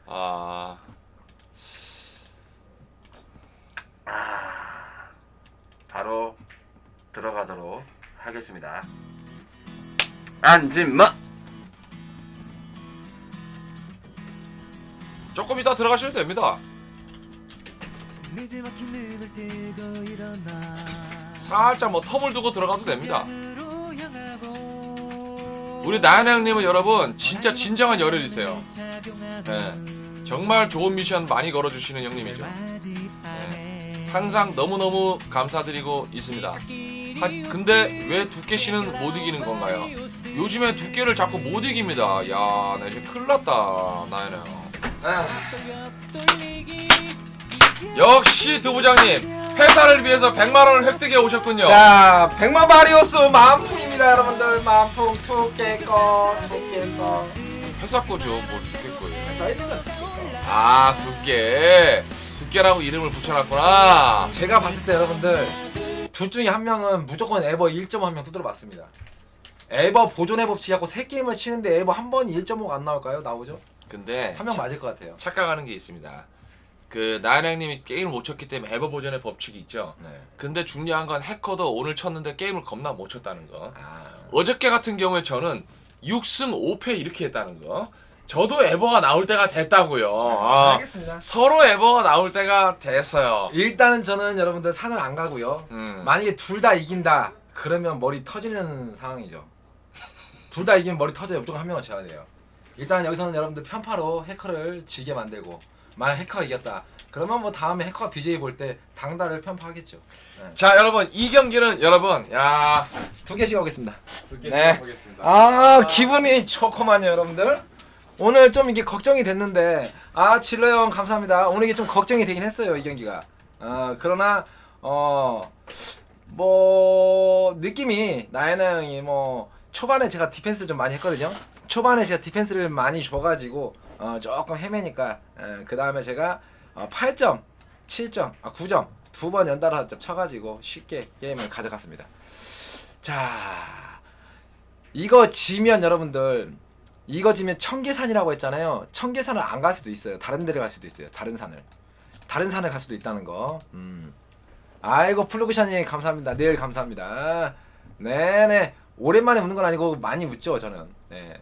아, 바로 들어가도록 하겠습니다. 앉지마. 조금 이따 들어가셔도 됩니다. 살짝 뭐 텀을 두고 들어가도 됩니다. 우리 나연아 형님은 여러분 진짜 진정한 열혈이세요. 네, 정말 좋은 미션 많이 걸어주시는 형님이죠. 네, 항상 너무너무 감사드리고 있습니다. 근데 왜 두께씨는 못 이기는 건가요? 요즘에 두께를 자꾸 못 이깁니다. 야, 나 이제 큰일 났다, 나연아 형. 역시 두부장님 회사를 위해서 100만원을 획득해 오셨군요. 자, 100만 바리오스 만풍입니다, 여러분들. 만풍 두께꺼. 회사 거죠. 뭘 두께 거예요. 사이즈는 두께꺼. 아, 두께라고 이름을 붙여놨구나. 제가 봤을 때 여러분들 둘 중에 한 명은 무조건 에버 1.5 한 명 두드려 맞습니다. 에버 보존의 법칙 하고 3게임을 치는데 에버 한 번이 1.5가 안 나올까요? 나오죠? 근데 한 명 맞을 것 같아요. 착각하는 게 있습니다. 그 나연아 형님이 게임을 못 쳤기 때문에 에버 보존의 법칙이 있죠. 네. 근데 중요한 건 해커도 오늘 쳤는데 게임을 겁나 못 쳤다는 거. 아. 어저께 같은 경우에 저는 6승 5패 이렇게 했다는 거. 저도 에버가 나올 때가 됐다고요. 알겠습니다. 서로 에버가 나올 때가 됐어요. 일단은 저는 여러분들 산을 안 가고요. 만약에 둘 다 이긴다 그러면 머리 터지는 상황이죠. 둘 다 이기면 머리 터져요. 무조건 한 명은 져야 돼요. 일단 여기서는 여러분들 편파로 해커를 지게 만들고, 만약 해커가 이겼다 그러면 뭐 다음에 해커 BJ 볼 때 당달을 편파하겠죠. 네. 자, 여러분 이 경기는 여러분 야 2개씩 하겠습니다. 네. 보겠습니다. 기분이 좋구만요, 여러분들. 오늘 좀 이게 걱정이 됐는데, 질러 형 감사합니다. 오늘 이게 좀 걱정이 되긴 했어요, 이 경기가. 그러나 뭐 느낌이 나연아 형이 뭐 초반에 제가 디펜스를 좀 많이 했거든요. 초반에 제가 디펜스를 많이 줘가지고 조금 헤매니까, 그 다음에 제가 8점, 7점, 9점 두 번 연달아 쳐가지고 쉽게 게임을 가져갔습니다. 자, 이거 지면 여러분들, 이거 지면 청계산이라고 했잖아요. 청계산을 안 갈 수도 있어요. 다른 데를 갈 수도 있어요. 다른 산을 갈 수도 있다는 거. 아이고 플루그샤님 감사합니다. 늘 감사합니다. 네네, 오랜만에 웃는 건 아니고 많이 웃죠 저는. 네,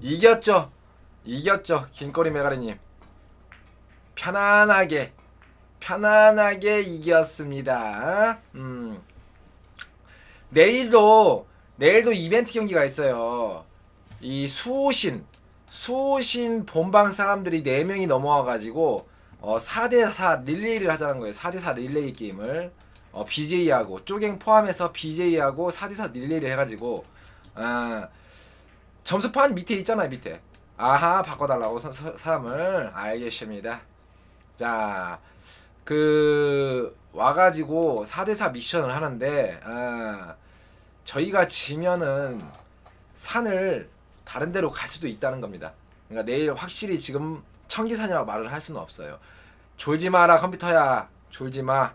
이겼죠 긴꼬리 메가리님. 편안하게 이겼습니다. 내일도 이벤트 경기가 있어요. 이 수호신 본방 사람들이 4명이 넘어와가지고 4대4 릴레이를 하자는 거예요. 4대4 릴레이 게임을 BJ하고 쪼갱 포함해서 BJ하고 4대4 릴레이를 해가지고 점수판 밑에 있잖아요. 밑에 바꿔달라고 사람을. 알겠습니다. 자, 와가지고 4대4 미션을 하는데, 저희가 지면은 산을 다른 데로 갈 수도 있다는 겁니다. 그러니까 내일 확실히 지금 청계산이라고 말을 할 수는 없어요. 졸지 마라 컴퓨터야, 졸지 마.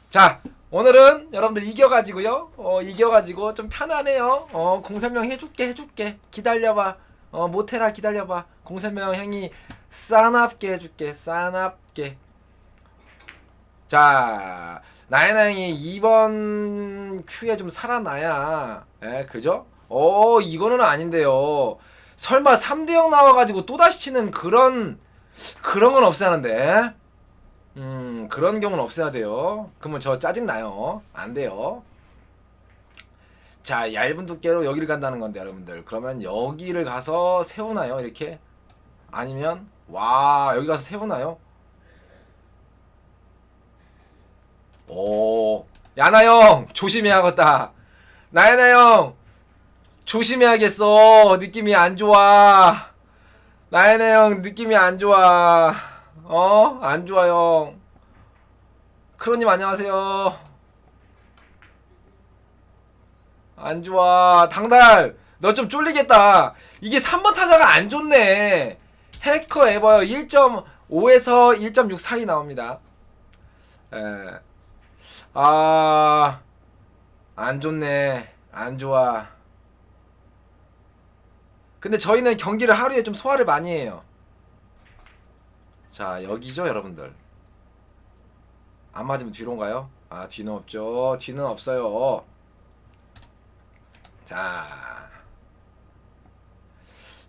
자, 오늘은 여러분들 이겨가지고요. 이겨가지고 좀 편하네요. 공설명 해줄게. 기다려봐. 못해라, 기다려봐. 공설명 형이 싸납게 해줄게. 싸납게. 자, 나연아 형이 이번 큐에 좀 살아나야, 그죠? 이거는 아닌데요. 설마 3대0 나와가지고 또다시 치는 그런 건 없어야 하는데. 그런 경우는 없어야 돼요. 그러면 저 짜증나요. 안 돼요. 자, 얇은 두께로 여기를 간다는 건데, 여러분들. 그러면 여기를 가서 세우나요? 이렇게? 아니면, 여기 가서 세우나요? 야나 형, 조심해야겠다. 나연아 형, 조심해야겠어. 느낌이 안 좋아. 나연아 형, 느낌이 안 좋아. 안 좋아, 형. 크로님 안녕하세요. 안 좋아. 당달, 너 좀 쫄리겠다. 이게 3번 타자가 안 좋네. 해커 에버요. 1.5에서 1.6 사이 나옵니다. 안 좋네. 안 좋아. 근데 저희는 경기를 하루에 좀 소화를 많이 해요. 자 여기죠 여러분들. 안 맞으면 뒤로인가요? 아 뒤는 없죠. 뒤는 없어요. 자,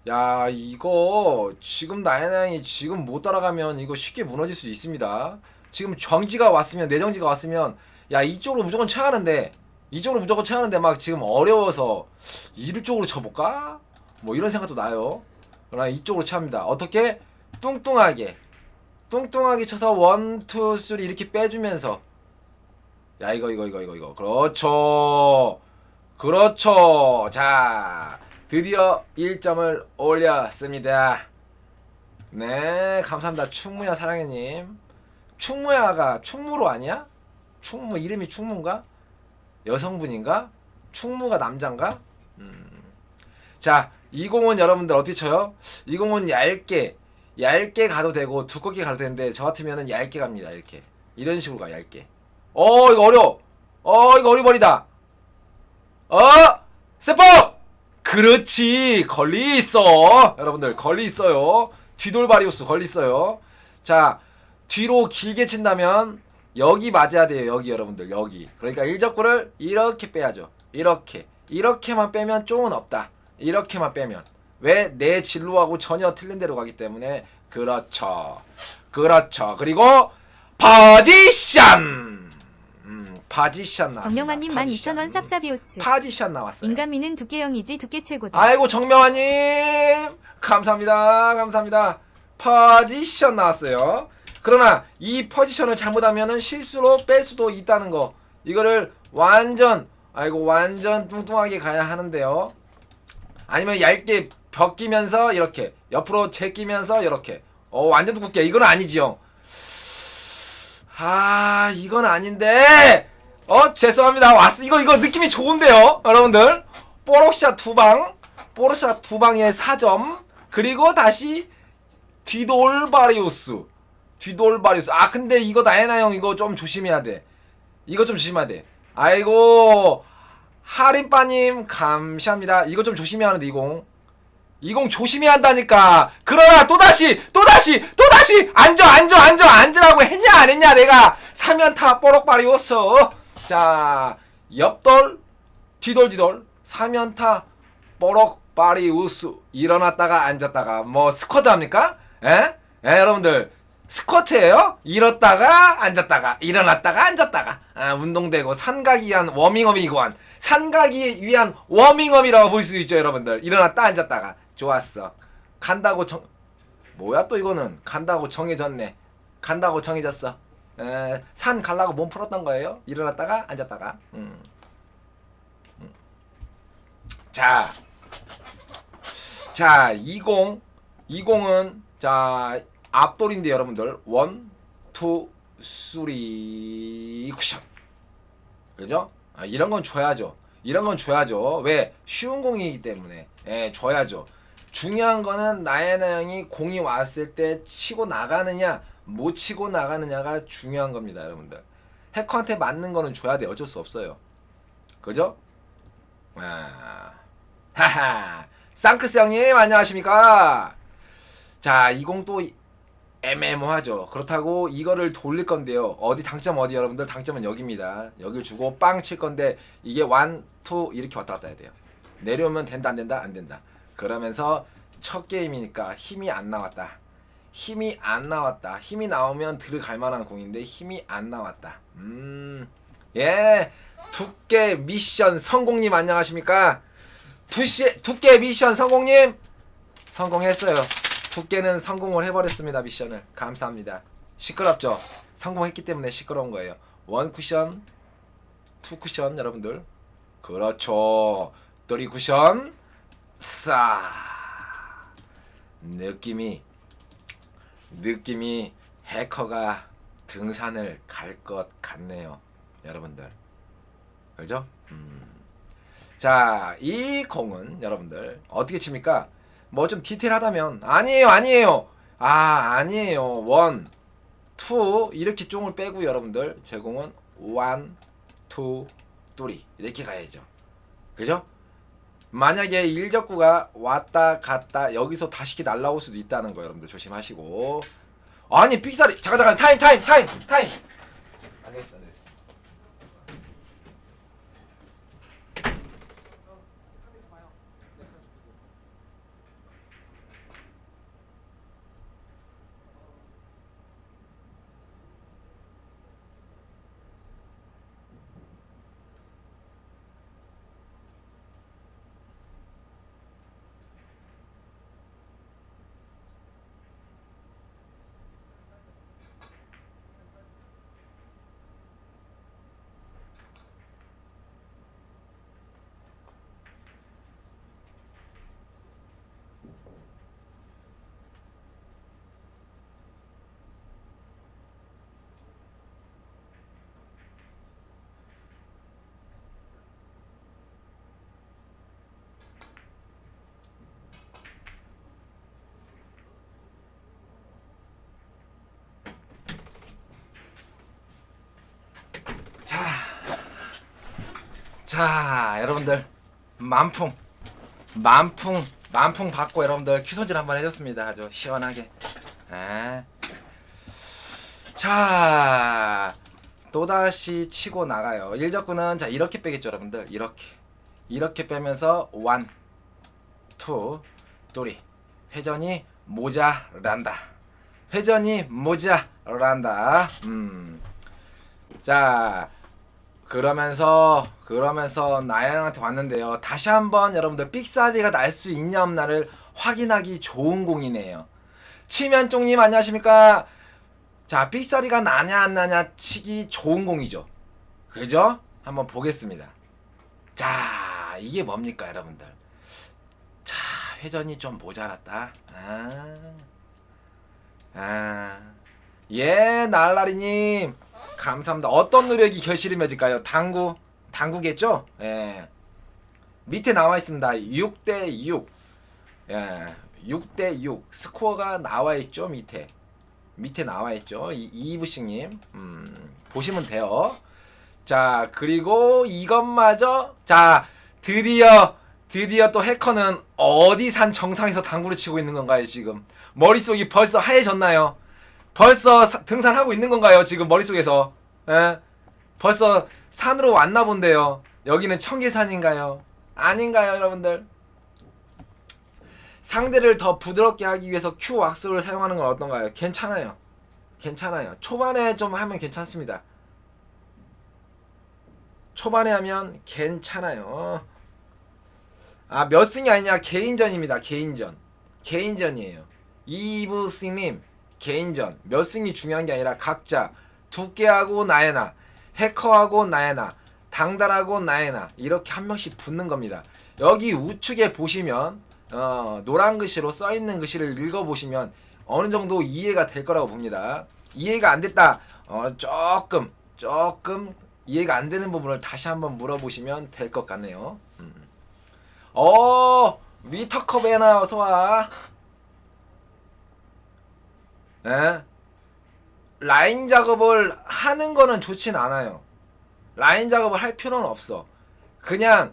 야 이거 지금 나야나양이 지금 못 따라가면 이거 쉽게 무너질 수 있습니다. 지금 정지가 왔으면 내정지가 왔으면 야 이쪽으로 무조건 쳐야 하는데 이쪽으로 무조건 쳐야 하는데 막 지금 어려워서 이쪽으로 쳐볼까? 뭐 이런 생각도 나요. 그러나 이쪽으로 찹니다. 어떻게? 뚱뚱하게 쳐서 1, 2, 3 이렇게 빼주면서 야 이거 그렇죠. 자 드디어 1점을 올렸습니다. 네 감사합니다. 충무야 사랑해님. 충무야가 충무로 아니야? 충무 이름이 충무인가? 여성분인가? 충무가 남잔가? 자, 이 공은 여러분들 어떻게 쳐요? 이 공은 얇게 가도 되고 두껍게 가도 되는데 저 같으면은 얇게 갑니다. 이렇게 이런 식으로 가 얇게. 이거 어려워. 이거 어리버리다. 세법! 그렇지 걸리 있어. 여러분들 걸리 있어요. 뒤돌바리우스 걸리 있어요. 자 뒤로 길게 친다면 여기 맞아야 돼요. 여기 여러분들 여기. 그러니까 일적구를 이렇게 빼야죠. 이렇게만 빼면 쪽은 없다. 이렇게만 빼면 왜? 내 진로하고 전혀 틀린 데로 가기 때문에. 그렇죠. 그리고 포지션. 파지션 나왔습니다. 정명환님 12,000원 삽사비오스. 파지션 나왔어요. 인간미는 두께형이지 두께 최고다. 아이고 정명환님 감사합니다. 포지션 나왔어요. 그러나 이 포지션을 잘못하면은 실수로 뺄 수도 있다는 거. 이거를 완전 뚱뚱하게 가야 하는데요. 아니면 얇게 벗기면서 이렇게 옆으로 제끼면서 이렇게. 완전 두껍게. 이건 아니지요. 이건 아닌데. 죄송합니다. 이거 느낌이 좋은데요, 여러분들. 뽀록샷 두 방에 4점. 그리고 다시 뒤돌바리우스. 근데 이거 나예나 형 이거 좀 조심해야 돼. 아이고 하림빠님 감사합니다. 이거 좀 조심해야 하는데 이 공 조심해야 한다니까. 그러나 또다시 앉으라고 했냐 안 했냐 내가. 3연타 뽀록바리우스. 자 옆돌 뒤돌 3연타 뽀록바리우스. 일어났다가 앉았다가 뭐 스쿼트 합니까? 여러분들 스쿼트예요? 일었다가 앉았다가 일어났다가 앉았다가. 운동되고 산가기 위한 워밍업이고한. 산가기 위한 워밍업이라고 볼 수 있죠 여러분들. 일어났다 앉았다가. 좋았어. 간다고 뭐야 또 이거는. 간다고 정해졌네. 정해졌어. 산 갈라고 몸 풀었던 거예요. 일어났다가 앉았다가. 자, 이 공은 자 앞돌인데 여러분들 1, 2, 3 쿠션. 그죠? 이런 건 줘야죠. 왜? 쉬운 공이기 때문에. 줘야죠. 중요한 거는 나예나 형이 공이 왔을 때 치고 나가느냐 못 치고 나가느냐가 중요한 겁니다 여러분들. 해커한테 맞는 거는 줘야 돼. 어쩔 수 없어요. 그죠? 하하. 쌍크스 형님 안녕하십니까? 자, 이 공 또 애매모하죠. 그렇다고 이거를 돌릴 건데요. 당점 어디 여러분들? 당점은 여기입니다. 여기를 주고 빵 칠 건데 이게 1, 2 이렇게 왔다 갔다 해야 돼요. 내려오면 된다 안 된다? 안 된다. 그러면서 첫 게임이니까 힘이 안 나왔다. 힘이 나오면 들어갈 만한 공인데 힘이 안 나왔다. 예. 두께 미션 성공님 안녕하십니까? 두께 미션 성공님 성공했어요. 두께는 성공을 해버렸습니다. 미션을. 감사합니다. 시끄럽죠? 성공했기 때문에 시끄러운 거예요. 1 쿠션 2 쿠션 여러분들. 그렇죠. 3 쿠션 느낌이 해커가 등산을 갈 것 같네요 여러분들. 그죠? 자, 이 공은 여러분들 어떻게 칩니까? 뭐 좀 디테일하다면 아니에요. 아니에요. 1, 2 이렇게 쫑을 빼고 여러분들 제 공은 1, 2, 3 이렇게 가야죠. 그죠? 만약에 일적구가 왔다 갔다 여기서 다시 날라올 수도 있다는 거 여러분들 조심하시고. 아니 삑사리 잠깐 타임 알겠어. 자, 여러분들 만풍 받고 여러분들 큐손질 한번 해줬습니다. 아주 시원하게. 자, 또다시 치고 나가요. 일적구는 자 이렇게 빼겠죠, 여러분들. 이렇게 빼면서 1, 2, 3 회전이 모자란다. 자, 그러면서 나연한테 왔는데요. 다시 한번 여러분들 삑사리가 날 수 있냐 없나를 확인하기 좋은 공이네요. 치면종님 안녕하십니까? 자, 삑사리가 나냐 안 나냐 치기 좋은 공이죠. 그죠? 한번 보겠습니다. 자, 이게 뭡니까 여러분들? 자, 회전이 좀 모자랐다. 예, 날라리님 감사합니다. 어떤 노력이 결실을 맺을까요? 당구겠죠? 예. 밑에 나와 있습니다. 6대6. 예. 6대6. 스코어가 나와 있죠, 밑에 나와 있죠. 이브식님. 보시면 돼요. 자, 그리고 이것마저 자, 드디어 또 해커는 어디 산 정상에서 당구를 치고 있는 건가요, 지금? 머릿속이 벌써 하얘졌나요? 벌써 등산하고 있는 건가요? 지금 머릿속에서. 에? 벌써 산으로 왔나 본데요. 여기는 청계산인가요? 아닌가요, 여러분들? 상대를 더 부드럽게 하기 위해서 Q 왁스를 사용하는 건 어떤가요? 괜찮아요. 초반에 좀 하면 괜찮습니다. 초반에 하면 괜찮아요. 아, 몇 승이 아니냐? 개인전입니다. 개인전이에요. 이브스님 개인전. 몇 승이 중요한 게 아니라 각자 두께하고 나에나, 해커하고 나에나, 당달하고 나에나 이렇게 한 명씩 붙는 겁니다. 여기 우측에 보시면 노란 글씨로 써있는 글씨를 읽어보시면 어느 정도 이해가 될 거라고 봅니다. 이해가 안 됐다. 조금 이해가 안 되는 부분을 다시 한번 물어보시면 될 것 같네요. 위터컵에나 어서와. 예? 라인 작업을 하는 거는 좋진 않아요. 라인 작업을 할 필요는 없어. 그냥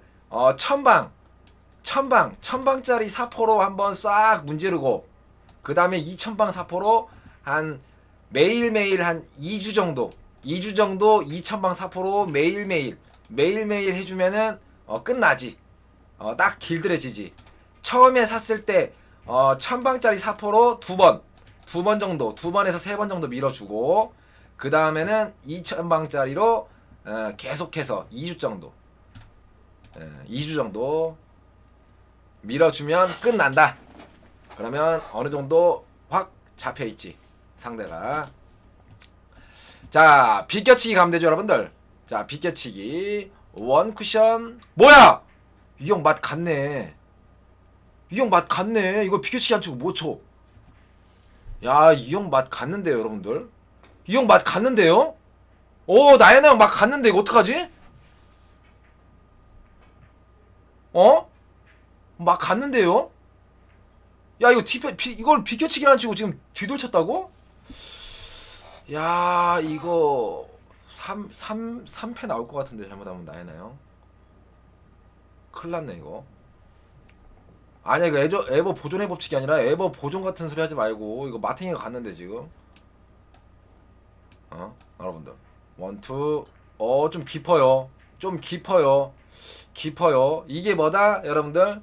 천방짜리 사포로 한번 싹 문지르고 그 다음에 2000방 사포로 한 매일매일 한 2주 정도 2000방 사포로 매일매일 해주면은 끝나지. 딱 길들여지지. 처음에 샀을 때 1000방짜리 사포로 두 번 정도, 2번에서 3번 정도 밀어주고 그 다음에는 2000방짜리로 계속해서 2주 정도 2주 정도 밀어주면 끝난다. 그러면 어느 정도 확 잡혀있지 상대가. 자, 비껴치기 가면 되죠, 여러분들. 자, 비껴치기 원 쿠션. 뭐야, 이 형 맛 갔네. 이거 비껴치기 안 치고 뭐 쳐. 야, 이 형 맛 갔는데요, 여러분들. 이 형 맛 갔는데요? 나연아 형 맛 갔는데 이거 어떡하지? 막 갔는데요? 야, 이거 이걸 비껴치기를 안 치고 지금 뒤돌쳤다고? 야, 이거 3패 나올 것 같은데 잘못하면 나연아 형. 큰일 났네 이거. 아니야, 이거 에버 보존의 법칙이 아니라 에버 보존 같은 소리 하지 말고 이거 마탱이가 갔는데 지금. 여러분들 원투 좀 깊어요. 좀 깊어요. 이게 뭐다 여러분들?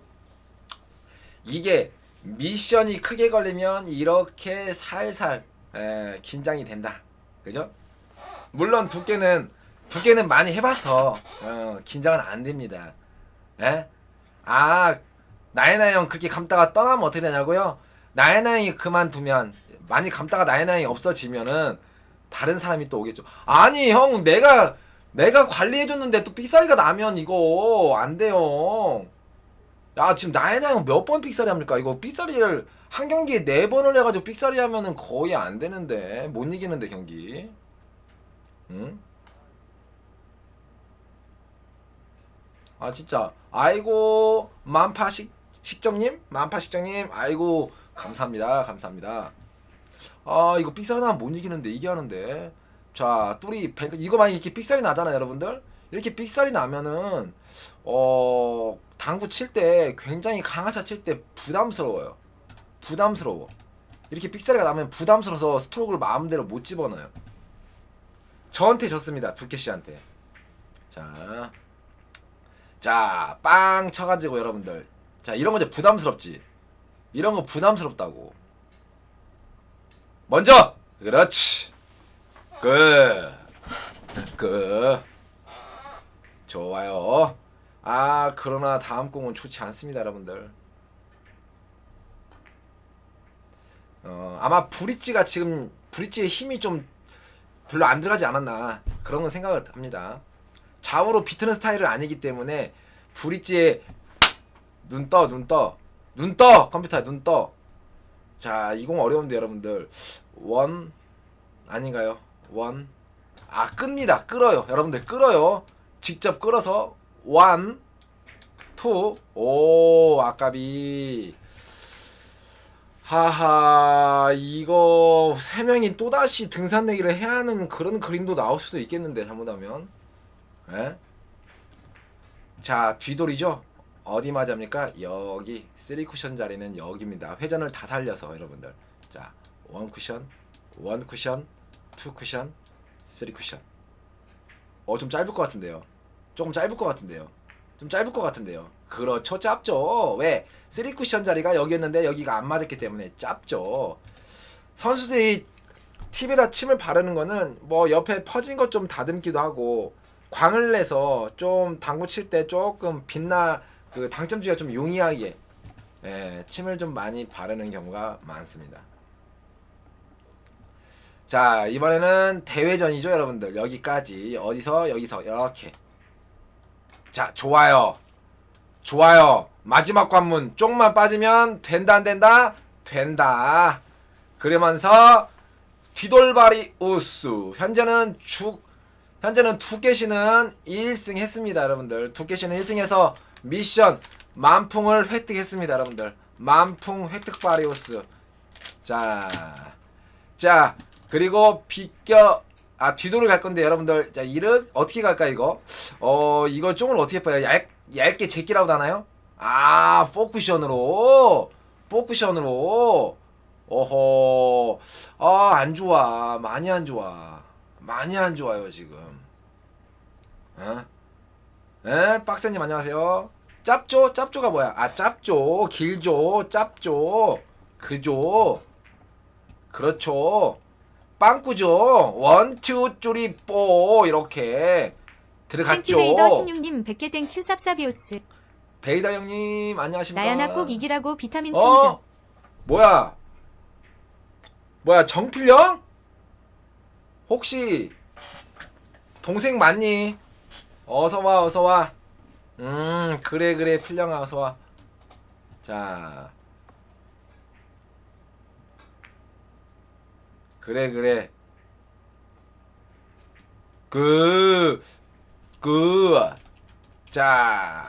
이게 미션이 크게 걸리면 이렇게 살살 긴장이 된다. 그죠? 물론 두께는 많이 해봐서 긴장은 안 됩니다. 예? 나혜나 형 그렇게 감다가 떠나면 어떻게 되냐고요? 나혜나 형이 그만두면 많이 감다가 나혜나 형이 없어지면은 다른 사람이 또 오겠죠. 아니 형 내가 관리해줬는데 또 삑사리가 나면 이거 안 돼요. 야 지금 나혜나 형 몇 번 삑사리 합니까? 이거 삑사리를 한 경기에 4번을 해가지고 삑사리 하면은 거의 안 되는데 못 이기는데 경기. 응? 진짜 아이고 만파식정님 아이고 감사합니다. 이거 삑사리 나면 못 이기는데 이게 하는데. 자 뚜리 이거 만약 이렇게 삑사리 나잖아요 여러분들. 이렇게 삑사리 나면은 당구 칠 때 굉장히 강하차 칠 때 부담스러워. 이렇게 삑사리가 나면 부담스러워서 스트로크를 마음대로 못 집어넣어요. 저한테 졌습니다. 두께씨한테. 자, 빵 쳐가지고 여러분들. 자, 이런 거 이제 부담스럽지. 이런 거 부담스럽다고. 먼저! 그렇지. 좋아요. 그러나 다음 공은 좋지 않습니다, 여러분들. 아마 브릿지가 지금, 브릿지의 힘이 좀 별로 안 들어가지 않았나. 그런 건 생각을 합니다. 좌우로 비트는 스타일은 아니기 때문에 브릿지에 눈 떠 컴퓨터에 눈 떠. 자, 이 공 어려운데 여러분들. 원 아닌가요? 원. 끕니다. 끌어요. 여러분들 끌어요. 직접 끌어서 원, 투. 오, 아까비. 하하, 이거 3명이 또다시 등산 내기를 해야 하는 그런 그림도 나올 수도 있겠는데 잘못하면. 예? 자, 뒤돌이죠? 어디 맞합니까? 여기 3쿠션 자리는 여기입니다. 회전을 다 살려서 여러분들. 자, 1쿠션, 1쿠션, 2쿠션, 3쿠션. 좀 짧을 것 같은데요. 조금 짧을 것 같은데요. 그렇죠, 짧죠. 왜? 3쿠션 자리가 여기였는데 여기가 안 맞았기 때문에 짧죠. 선수들이 팁에다 침을 바르는 거는 뭐 옆에 퍼진 것 좀 다듬기도 하고 광을 내서 좀 당구 칠 때 조금 그 당점 주기가 좀 용이하게 침을 좀 많이 바르는 경우가 많습니다. 자, 이번에는 대회전이죠 여러분들. 여기까지 여기서 이렇게. 자, 좋아요. 마지막 관문 쪽만 빠지면 된다 안 된다? 된다. 그러면서 뒤돌발이 우수. 현재는 두께씨는 1승 했습니다 여러분들. 두께씨는 1승해서 미션 만풍을 획득했습니다 여러분들. 만풍 획득 바리우스. 자 그리고 뒤돌을 갈 건데 여러분들. 자, 이렇게 어떻게 갈까 이거? 이거 쪽을 어떻게 봐요? 얇게 제끼라고 하나요? 포쿠션으로. 어허. 안 좋아. 많이 안 좋아요 지금. 빡세님 안녕하세요. 짭조가 뭐야? 짭조, 길조, 짭조, 그죠? 그렇죠. 빵꾸죠. 1, 2, 3, 4 이렇게 들어갔죠. 땡큐베이더 16님 100개 땡큐 쌉싸비오스. 베이다 형님 안녕하십니까? 나연아 꼭 이기라고 비타민 충전. 뭐야 정필령? 혹시 동생 맞니? 어서와. 그래 필령아 어서와. 자, 그래. 자,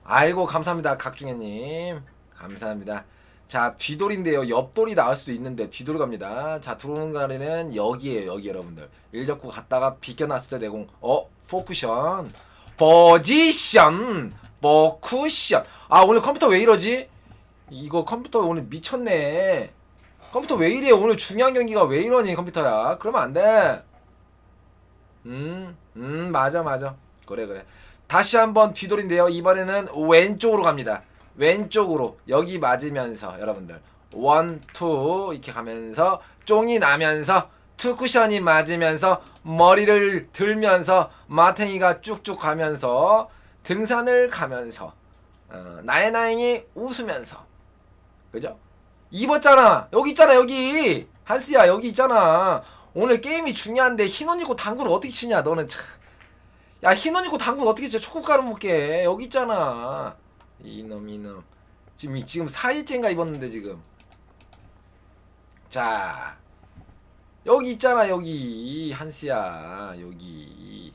아이고 감사합니다 각중혜님. 감사합니다. 자, 뒤돌인데요. 옆돌이 나올 수도 있는데 뒤돌 갑니다. 자, 들어오는 거리는 여기에요. 여기 여러분들. 1접구 갔다가 비껴놨을 때 내공. 포쿠션. 포지션. 포쿠션. 오늘 컴퓨터 왜 이러지? 이거 컴퓨터 오늘 미쳤네. 컴퓨터 왜 이래? 오늘 중요한 경기가 왜 이러니 컴퓨터야? 그러면 안 돼. 맞아. 그래. 다시 한번 뒤돌인데요. 이번에는 왼쪽으로 갑니다. 왼쪽으로 여기 맞으면서 여러분들 1, 2 이렇게 가면서 쫑이 나면서 투 쿠션이 맞으면서 머리를 들면서 마탱이가 쭉쭉 가면서 등산을 가면서 나혜나행이 웃으면서 그죠? 입었잖아. 여기 있잖아. 여기 한스야 여기 있잖아. 오늘 게임이 중요한데 흰옷 입고 당구를 어떻게 치냐 너는 참. 야 흰옷 입고 당구를 어떻게 쳐. 초코가루 먹게 여기 있잖아. 이놈 지금 4일째인가 입었는데 지금. 자 여기 있잖아. 여기 한스야 여기.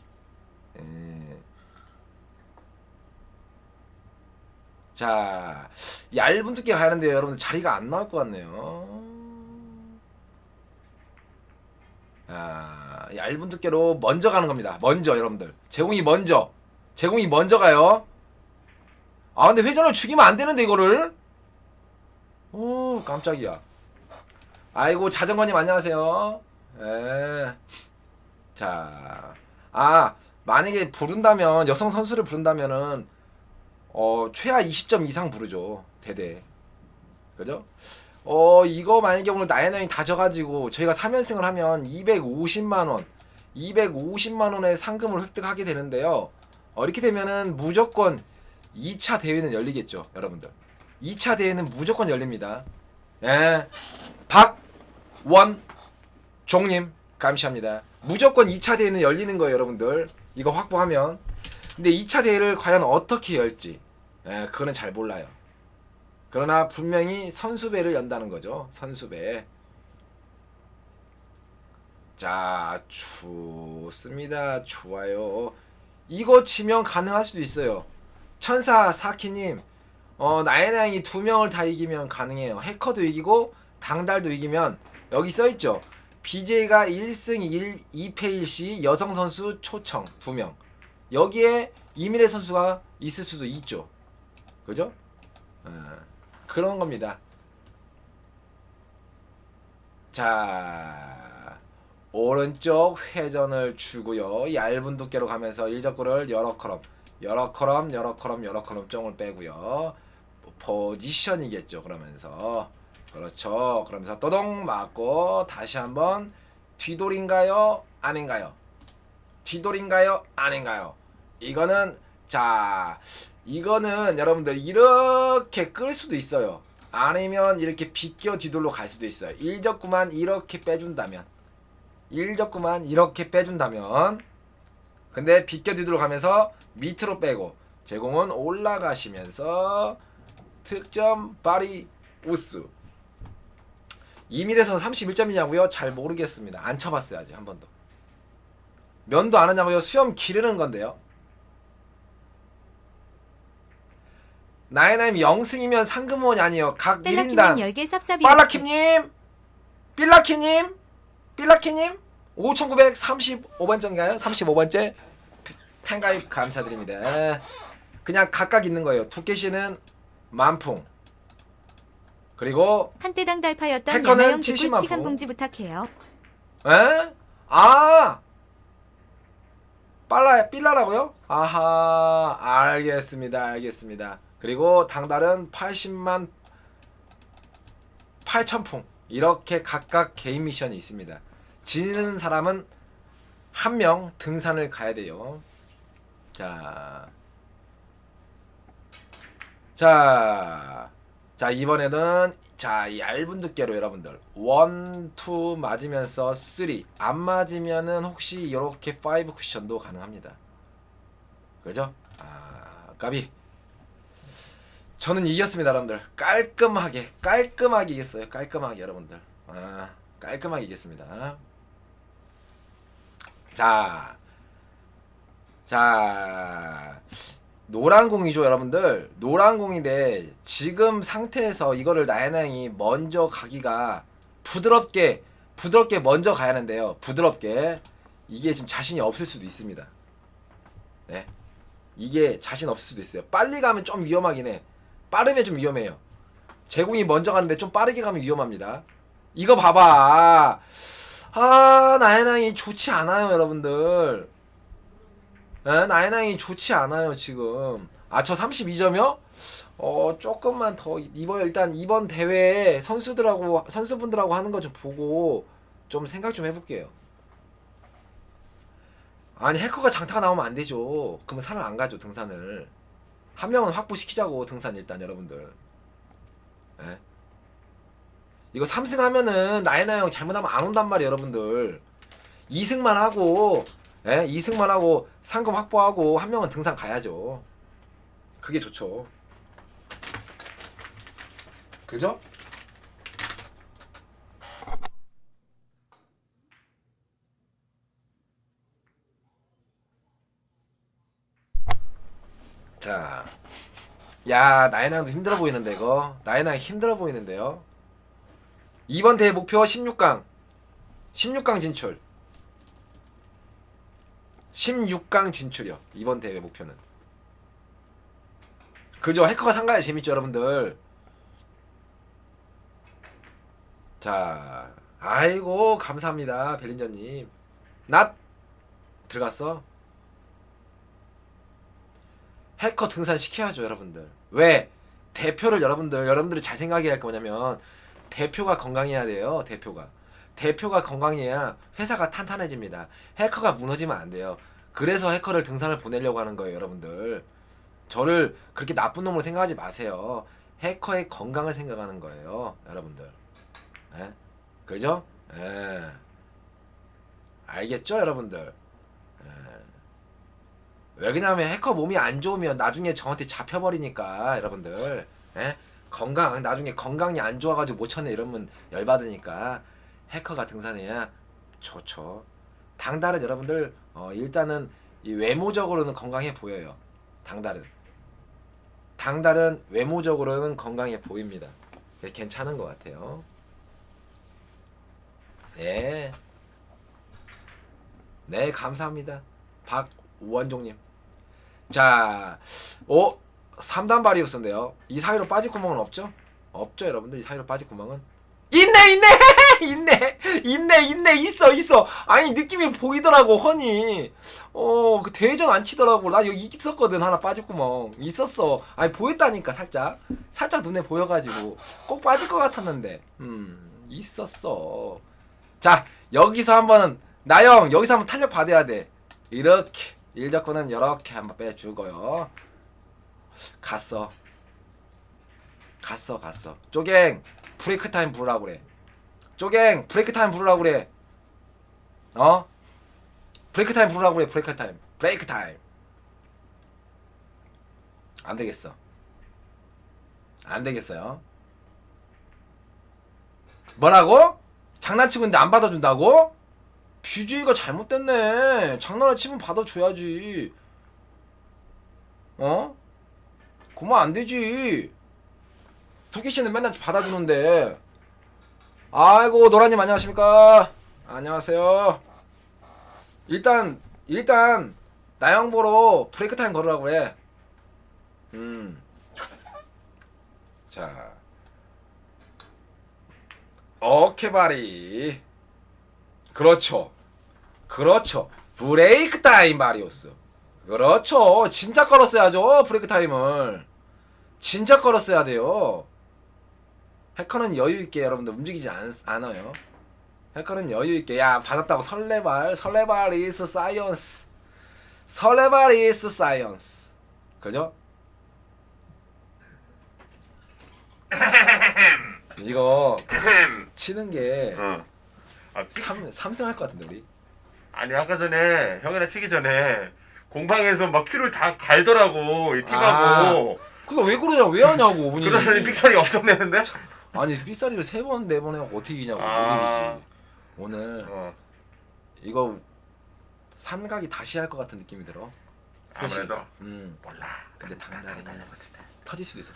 자 얇은 두께 가는데 여러분들 자리가 안 나올 것 같네요. 얇은 두께로 먼저 가는 겁니다. 먼저 여러분들 제공이 먼저 가요. 아 근데 회전을 죽이면 안 되는데 이거를. 오 깜짝이야. 아이고 자전거님 안녕하세요. 자 만약에 부른다면 여성 선수를 부른다면은 최하 20점 이상 부르죠. 대대. 그죠? 이거 만약에 오늘 나혜나행이 다 져가지고 저희가 3연승을 하면 250만원의 상금을 획득하게 되는데요. 이렇게 되면은 무조건 2차 대회는 열리겠죠. 여러분들 2차 대회는 무조건 열립니다. 박원종님 감사합니다. 무조건 2차 대회는 열리는 거예요. 여러분들 이거 확보하면. 근데 2차 대회를 과연 어떻게 열지 그거는 잘 몰라요. 그러나 분명히 선수배를 연다는 거죠. 선수배. 자 좋습니다. 좋아요. 이거 치면 가능할 수도 있어요. 천사 사키님 나혜나행이 2명을 다 이기면 가능해요. 해커도 이기고 당달도 이기면 여기 써있죠. BJ가 1승 2패일 시 여성 선수 초청 2명. 여기에 이미래 선수가 있을 수도 있죠. 그죠? 그런 겁니다. 자 오른쪽 회전을 주고요. 얇은 두께로 가면서 일적구를 여러 컬럼 쫑을 빼고요. 포지션이겠죠. 그러면서 그렇죠. 그러면서 또동 맞고 다시 한번 뒤돌인가요? 아닌가요? 뒤돌인가요? 아닌가요? 이거는 이거는 여러분들 이렇게 끌 수도 있어요. 아니면 이렇게 비껴 뒤돌로 갈 수도 있어요. 일적구만 이렇게 빼준다면 근데 비껴 뒤돌로 가면서 밑으로 빼고 제공은 올라가시면서 득점 바리 우스. 이밀에서는 31점이냐고요? 잘 모르겠습니다. 안 쳐봤어요. 아직 한 번도. 면도 안 하냐고요? 수염 기르는 건데요. 나혜나임 0승이면 상금원이 아니에요. 각 1인당. 10개 쌉쌉이. 삘라키님 5935번째인가요? 35번째 팬가입 감사드립니다. 그냥 각각 있는 거예요. 두께씨는 만풍. 그리고 한때당 달파였던 해커는 연하영 70만 듣고 스틱 한 부. 봉지 부탁해요. 삘라라고요? 아하 알겠습니다. 그리고 당달은 80만 8천풍. 이렇게 각각 개인 미션이 있습니다. 지는 사람은 한 명 등산을 가야 돼요. 자 이번에는 얇은 두께로 여러분들 1, 2 맞으면서 3 안 맞으면은 혹시 이렇게 5 쿠션도 가능합니다. 그죠? 까비. 저는 이겼습니다. 여러분들 깔끔하게 이겼어요. 깔끔하게 여러분들 깔끔하게 이겼습니다. 자 노란 공이죠. 여러분들 노란 공인데 지금 상태에서 이거를 나혜나행이 먼저 가기가 부드럽게 먼저 가야 하는데요. 부드럽게 이게 지금 자신이 없을 수도 있습니다. 네, 이게 자신 없을 수도 있어요. 빨리 가면 좀 위험하긴 해. 빠르면 좀 위험해요. 제공이 먼저 가는데 좀 빠르게 가면 위험합니다. 이거 봐봐. 아, 나혜낭이 좋지 않아요, 여러분들. 에? 나혜낭이 좋지 않아요, 지금. 아, 저 32점이요? 조금만 더 일단 이번 대회에 선수분들하고 하는 거 좀 보고 좀 생각 좀 해볼게요. 아니, 해커가 장타가 나오면 안 되죠. 그러면 산을 안 가죠, 등산을. 한 명은 확보시키자고, 등산 일단 여러분들. 에? 이거 3승 하면은 나이나 형 잘못하면 안 온단 말이에요, 여러분들. 2승만 하고, 2승만 하고 상금 확보하고 한 명은 등산 가야죠. 그게 좋죠. 그죠? 자, 야, 나이나 형도 힘들어 보이는데 이거. 나이나 형 힘들어 보이는데요. 이번 대회 목표 16강 16강 진출 16강 진출이요. 이번 대회 목표는. 그죠? 해커가 상가야 재밌죠, 여러분들. 자, 아이고 감사합니다, 벨린저님. 낫 들어갔어. 해커 등산 시켜야죠, 여러분들. 왜? 대표를 여러분들이 잘 생각해야 할 거냐면 대표가 건강해야 돼요. 대표가 건강해야 회사가 탄탄해집니다. 해커가 무너지면 안 돼요. 그래서 해커를 등산을 보내려고 하는 거예요, 여러분들. 저를 그렇게 나쁜 놈으로 생각하지 마세요. 해커의 건강을 생각하는 거예요, 여러분들. 예? 그죠? 예. 알겠죠, 여러분들? 예. 왜 그러냐면 해커 몸이 안 좋으면 나중에 저한테 잡혀버리니까, 여러분들. 예? 나중에 건강이 안 좋아가지고 못 쳤네 이러면 열받으니까 해커가 등산해야 좋죠. 당달은 여러분들 일단은 이 외모적으로는 건강해 보여요. 당달은 외모적으로는 건강해 보입니다. 괜찮은 것 같아요. 네, 네 감사합니다, 박우원종님. 자, 3단 바리우스인데요. 이 사이로 빠질 구멍은 없죠? 없죠, 여러분들. 이 사이로 빠질 구멍은 있네. 있어. 아니, 느낌이 보이더라고, 허니. 그 대회전 안 치더라고. 나 여기 있었거든, 하나 빠질 구멍. 있었어. 아니, 보였다니까, 살짝 눈에 보여가지고 꼭 빠질 것 같았는데. 있었어. 자, 여기서 한번 나영 여기서 한번 탄력 받아야 돼. 이렇게 일적권은 이렇게 한번 빼주고요. 갔어. 쪼갱 브레이크 타임 부르라고 그래. 브레이크 타임 부르라고 그래. 브레이크 타임. 안 되겠어요. 뭐라고? 장난치고 있는데 안 받아준다고? BJ가 잘못됐네. 장난을 치면 받아줘야지. 그만 안 되지. 두기 씨는 맨날 받아주는데. 아이고, 노라님 안녕하십니까? 안녕하세요. 일단 나영 보러 브레이크 타임 걸으라고 해. 자, 오케바리. 그렇죠. 브레이크 타임 바리오스. 그렇죠. 진짜 걸었어야죠, 브레이크 타임을. 진짜 걸었어야 돼요. 해커는 여유있게 여러분들 움직이지 않아요. 해커는 여유있게. 야, 받았다고 설레발 is science. 그죠? 이거 치는 게 3승 할 것 같은데 우리. 아니, 아까 전에 형이랑 치기 전에 공방에서 막 큐를 다 갈더라고, 이 팀하고. 그거 왜 그러냐, 왜 하냐고. 그러더니 픽살이 엄청 내는데? 아니, 삐싸리를 3번 4번 해갖고 어떻게 이기냐고. 못 이기지 오늘. 이거 삼각이 다시 할 것 같은 느낌이 들어. 아무래도. 몰라. 근데 당달이 터질 수도 있어.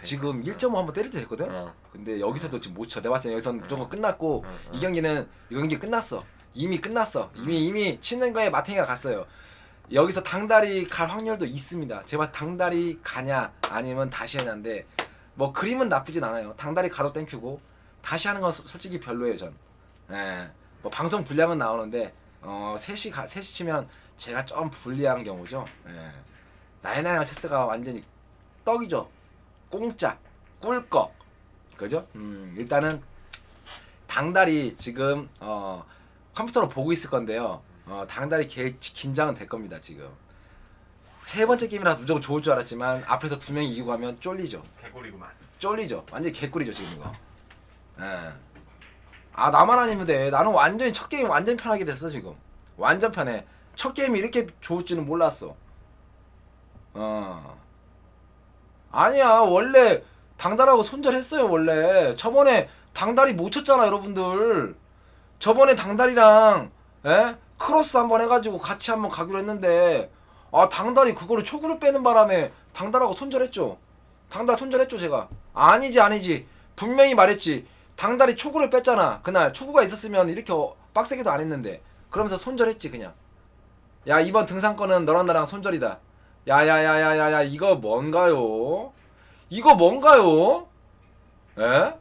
지금 1.5 한번 때릴 때 됐거든. 근데 여기서도 지금 못 쳐. 내가 봤을 때 여기서는 무조건 끝났고 이 경기 끝났어. 이미 끝났어. 이미 치는 거에 마탱이가 갔어요. 여기서 당달이 갈 확률도 있습니다. 제가 당달이 가냐 아니면 다시 하냐인데 뭐 그림은 나쁘진 않아요. 당달이 가도 땡큐고 다시 하는 건 솔직히 별로예요 전. 예. 뭐 방송 분량은 나오는데 3시 치면 제가 좀 불리한 경우죠. 예. 나이나이랑 체스가 완전히 떡이죠. 공짜 꿀꺽 그죠? 일단은 당달이 지금 컴퓨터로 보고 있을 건데요. 당달이 긴장은 될 겁니다 지금. 세 번째 게임이라 무조건 좋을 줄 알았지만 앞에서 2명이 이기고 가면 쫄리죠. 개꿀이구만. 쫄리죠. 완전히 개꿀이죠 지금 이거. 예. 아 나만 아니면 돼. 나는 완전히 첫 게임 완전 편하게 됐어 지금. 완전 편해. 첫 게임이 이렇게 좋을 줄은 몰랐어. 아니야 원래 당달하고 손절했어요 원래. 저번에 당달이 못 쳤잖아 여러분들. 저번에 당달이랑 크로스 한번 해가지고 같이 한번 가기로 했는데 당달이 그거를 초구를 빼는 바람에 당달하고 손절했죠. 당달 손절했죠 제가. 아니지 분명히 말했지. 당달이 초구를 뺐잖아. 그날 초구가 있었으면 이렇게 빡세게도 안 했는데. 그러면서 손절했지 그냥. 야 이번 등산권은 너랑 나랑 손절이다. 야야야야야야 이거 뭔가요? 이거 뭔가요? 에?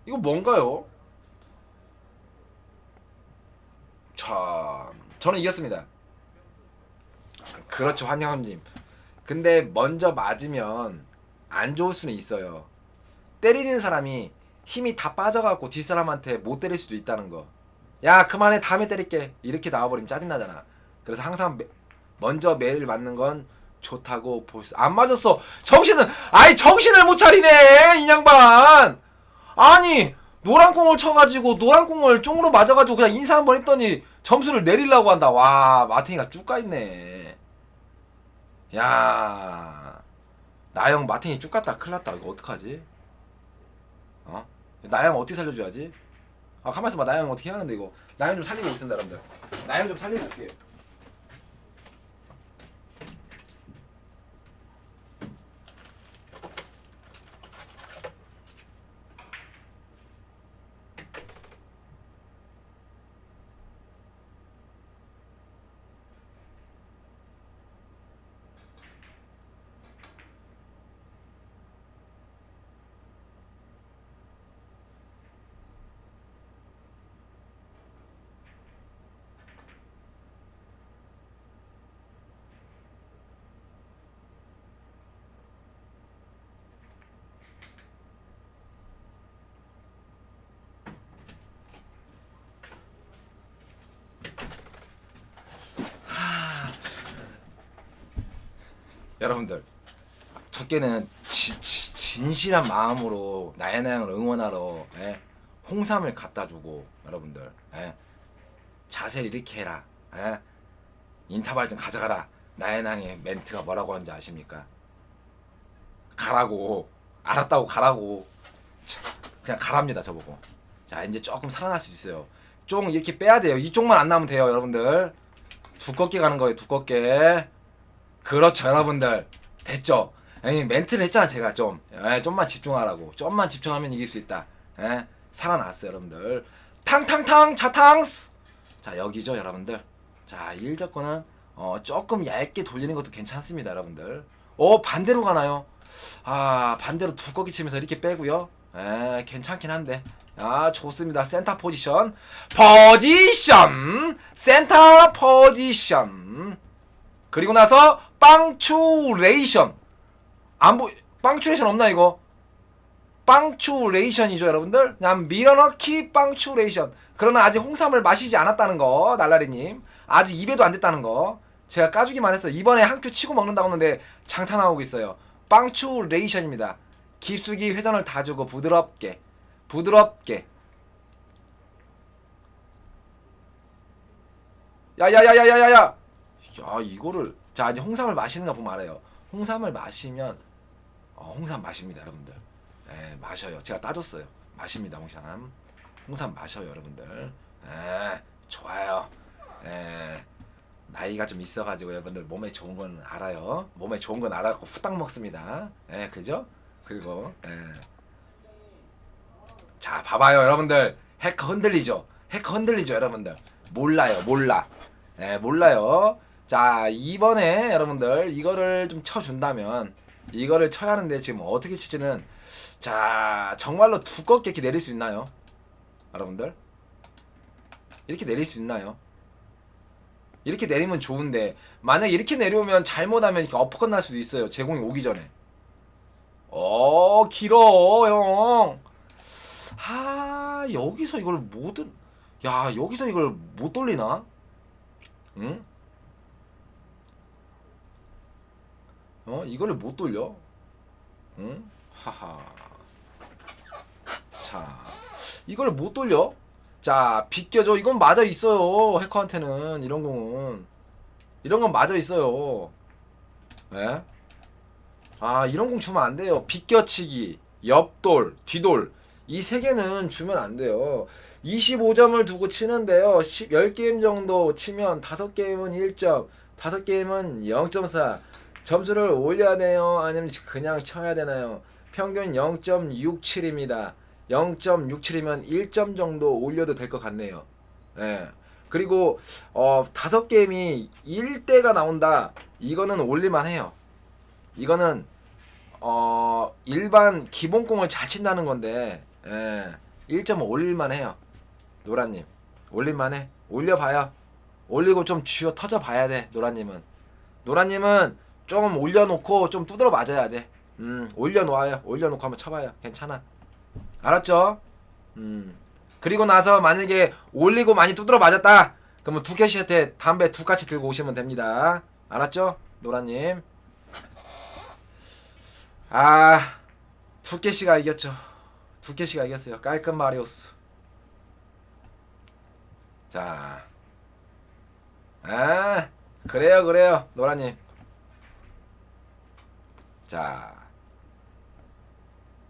이거 뭔가요? 참 저는 이겼습니다. 그렇죠 환영함님. 근데 먼저 맞으면 안 좋을 수는 있어요. 때리는 사람이 힘이 다 빠져갖고 뒷사람한테 못 때릴 수도 있다는 거. 야 그만해 다음에 때릴게 이렇게 나와버리면 짜증나잖아. 그래서 항상 먼저 매일 맞는 건 좋다고 볼 수. 안 맞았어. 정신을 못 차리네 이 양반. 아니 노란 공을 쳐가지고 노란 공을 쫑으로 맞아가지고 그냥 인사 한번 했더니 점수를 내리려고 한다. 와 마탱이가 쭉 가있네. 야 나영 마탱이 쭉 갔다 큰일났다. 이거 어떡하지? 나영 어떻게 살려줘야지? 가만있어 봐. 나영 어떻게 해야 하는데 이거. 나영 좀 살리고 있습니다 여러분들. 나영 좀 살려줄게요. 여러분들 두께는 진실한 마음으로 나야나양을 응원하러 홍삼을 갖다주고 여러분들 자세를 이렇게 해라. 인터벌 좀 가져가라. 나야나양의 멘트가 뭐라고 하는지 아십니까? 가라고. 알았다고 가라고. 그냥 가랍니다 저보고. 자 이제 조금 살아날 수 있어요. 좀 이렇게 빼야 돼요. 이쪽만 안 나오면 돼요 여러분들. 두껍게 가는 거예요 두껍게. 그렇죠 여러분들. 됐죠? 멘트를 했잖아 제가 좀. 좀만 집중하라고. 좀만 집중하면 이길 수 있다. 살아났어요 여러분들. 탕탕탕 차탕스. 자 여기죠 여러분들. 자 1접근은 조금 얇게 돌리는 것도 괜찮습니다 여러분들. 반대로 가나요? 반대로 두껍게 치면서 이렇게 빼고요. 괜찮긴 한데. 좋습니다. 센터 포지션. 센터 포지션. 그리고 나서 빵추레이션. 빵추레이션 없나 이거? 빵추레이션이죠 여러분들. 그냥 밀어넣기 빵추레이션. 그러나 아직 홍삼을 마시지 않았다는 거 날라리님. 아직 입에도 안 됐다는 거. 제가 까주기만 했어요. 이번에 한 큐 치고 먹는다고 하는데 장타 나오고 있어요. 빵추레이션입니다. 깊숙이 회전을 다 주고 부드럽게 야야야야야야야. 야 이거를. 자 이제 홍삼을 마시는가 보면 알아요. 홍삼을 마시면 홍삼 마십니다 여러분들. 마셔요. 제가 따졌어요. 마십니다 홍삼 마셔요 여러분들. 좋아요. 나이가 좀 있어가지고 여러분들 몸에 좋은 건 알아요. 몸에 좋은 건 알아갖고 후딱 먹습니다. 그죠? 그리고 자 봐봐요 여러분들. 해커 흔들리죠 여러분들. 몰라요. 몰라요. 자 이번에 여러분들 이거를 좀 쳐준다면. 이거를 쳐야 하는데 지금 어떻게 칠지는 자, 정말로 두껍게 이렇게 내릴 수 있나요? 여러분들? 이렇게 내릴 수 있나요? 이렇게 내리면 좋은데 만약에 이렇게 내려오면 잘못하면 이렇게 어퍼컷 날 수도 있어요. 제공이 오기 전에. 길어 형. 여기서 이걸 뭐든 여기서 이걸 못 돌리나? 응? 이거를 못 돌려? 응? 하하. 자, 이걸 못 돌려? 자, 비껴줘. 이건 맞아 있어요. 해커한테는 이런 공은. 이런 건 맞아 있어요. 예? 이런 공 주면 안 돼요. 비껴치기, 옆돌, 뒤돌. 이 세 개는 주면 안 돼요. 25점을 두고 치는데요. 10게임 정도 치면 5게임은 1점, 5게임은 0.4. 점수를 올려야 돼요? 아니면 그냥 쳐야 되나요? 평균 0.67입니다. 0.67이면 1점 정도 올려도 될 것 같네요. 예. 그리고 5게임이 1대가 나온다. 이거는 올릴만 해요. 이거는 일반 기본공을 잘 친다는 건데 1점 올릴만 해요. 노라님 올릴만 해. 올려봐요. 올리고 좀 쥐어 터져 봐야 돼. 노라님은 좀 올려놓고 좀 두드러 맞아야 돼. 올려놓아요. 올려놓고 한번 쳐봐요. 괜찮아. 알았죠? 그리고 나서 만약에 올리고 많이 두드러 맞았다. 그러면 두캐시한테 담배 2까치 들고 오시면 됩니다. 알았죠? 노라님. 두캐시가 이겼죠. 두캐시가 이겼어요. 깔끔 마리오스. 자, 그래요 노라님. 자,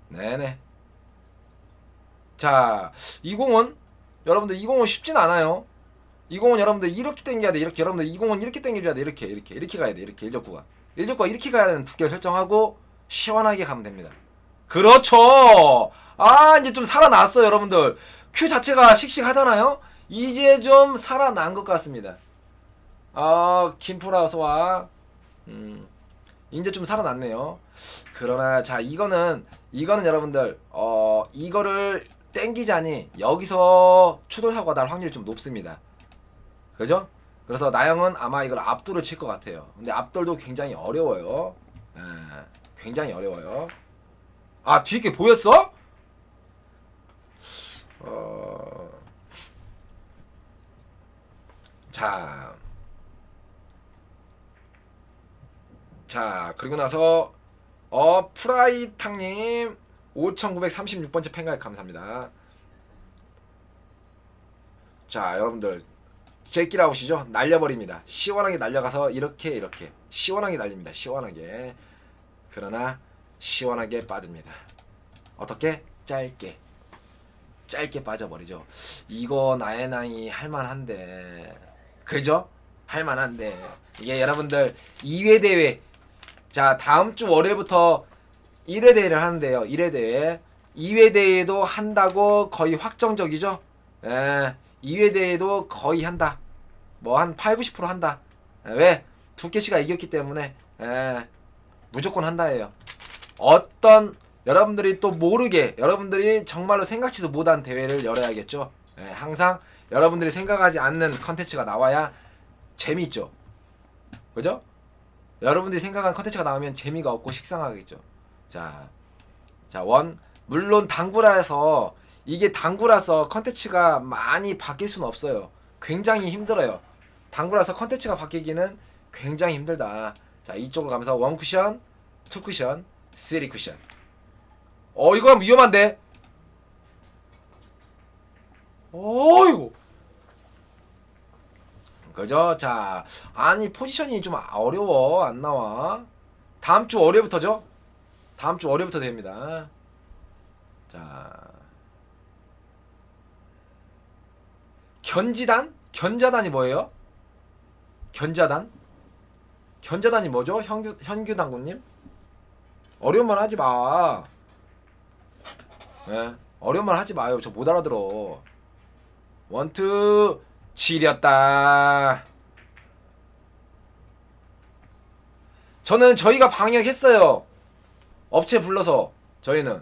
네네. 자, 이 공은 여러분들 이 공은 쉽진 않아요. 이 공은 여러분들 이렇게 당겨야 돼. 이렇게 여러분들 이 공은 이렇게 당겨줘야 돼. 이렇게 가야 돼. 이렇게 1적구가 이렇게 가야 되는 두께를 설정하고 시원하게 가면 됩니다. 그렇죠. 이제 좀 살아났어요. 여러분들 큐 자체가 씩씩하잖아요. 이제 좀 살아난 것 같습니다. 김프라소와 이제 좀 살아났네요. 그러나 자, 이거는 여러분들 이거를 땡기자니 여기서 추돌사고가 날 확률이 좀 높습니다. 그죠? 그래서 나영은 아마 이걸 앞돌을 칠 것 같아요. 근데 앞돌도 굉장히 어려워요. 굉장히 어려워요. 뒤에 게 보였어? 자, 그리고 나서 프라이탕님 5936번째 팬가입 감사합니다. 자, 여러분들 제끼라우시죠? 날려버립니다. 시원하게 날려가서 이렇게 시원하게 날립니다. 시원하게. 그러나 시원하게 빠집니다. 어떻게? 짧게 빠져버리죠. 이거 나의 할만한데, 그죠? 할만한데 이게 여러분들 2회 대회, 자 다음주 월요일부터 1회 대회를 하는데요. 1회 대회 2회 대회도 한다고 거의 확정적이죠. 2회 대회도 거의 한다. 뭐 한 80, 90% 한다. 왜? 두께씨가 이겼기 때문에 무조건 한다예요. 어떤 여러분들이 또 모르게, 여러분들이 정말로 생각지도 못한 대회를 열어야겠죠. 항상 여러분들이 생각하지 않는 컨텐츠가 나와야 재미있죠. 그죠? 여러분들이 생각한 컨텐츠가 나오면 재미가 없고 식상하겠죠. 자, 물론 당구라서, 이게 당구라서 컨텐츠가 많이 바뀔 수는 없어요. 굉장히 힘들어요. 당구라서 컨텐츠가 바뀌기는 굉장히 힘들다. 자, 이쪽으로 가면서 1쿠션, 2쿠션, 3쿠션. 이거 하면 위험한데? 이거. 그죠? 자, 아니 포지션이 좀 어려워. 안 나와. 다음주 월요일부터죠? 다음주 월요일부터 됩니다. 자, 견자단이 뭐예요? 견자단이 뭐죠? 현규당구님? 어려운 말 하지 마. 어려운 말 하지 마요. 저 못 알아들어. 원투 지렸다. 저희가 방역했어요. 업체 불러서 저희는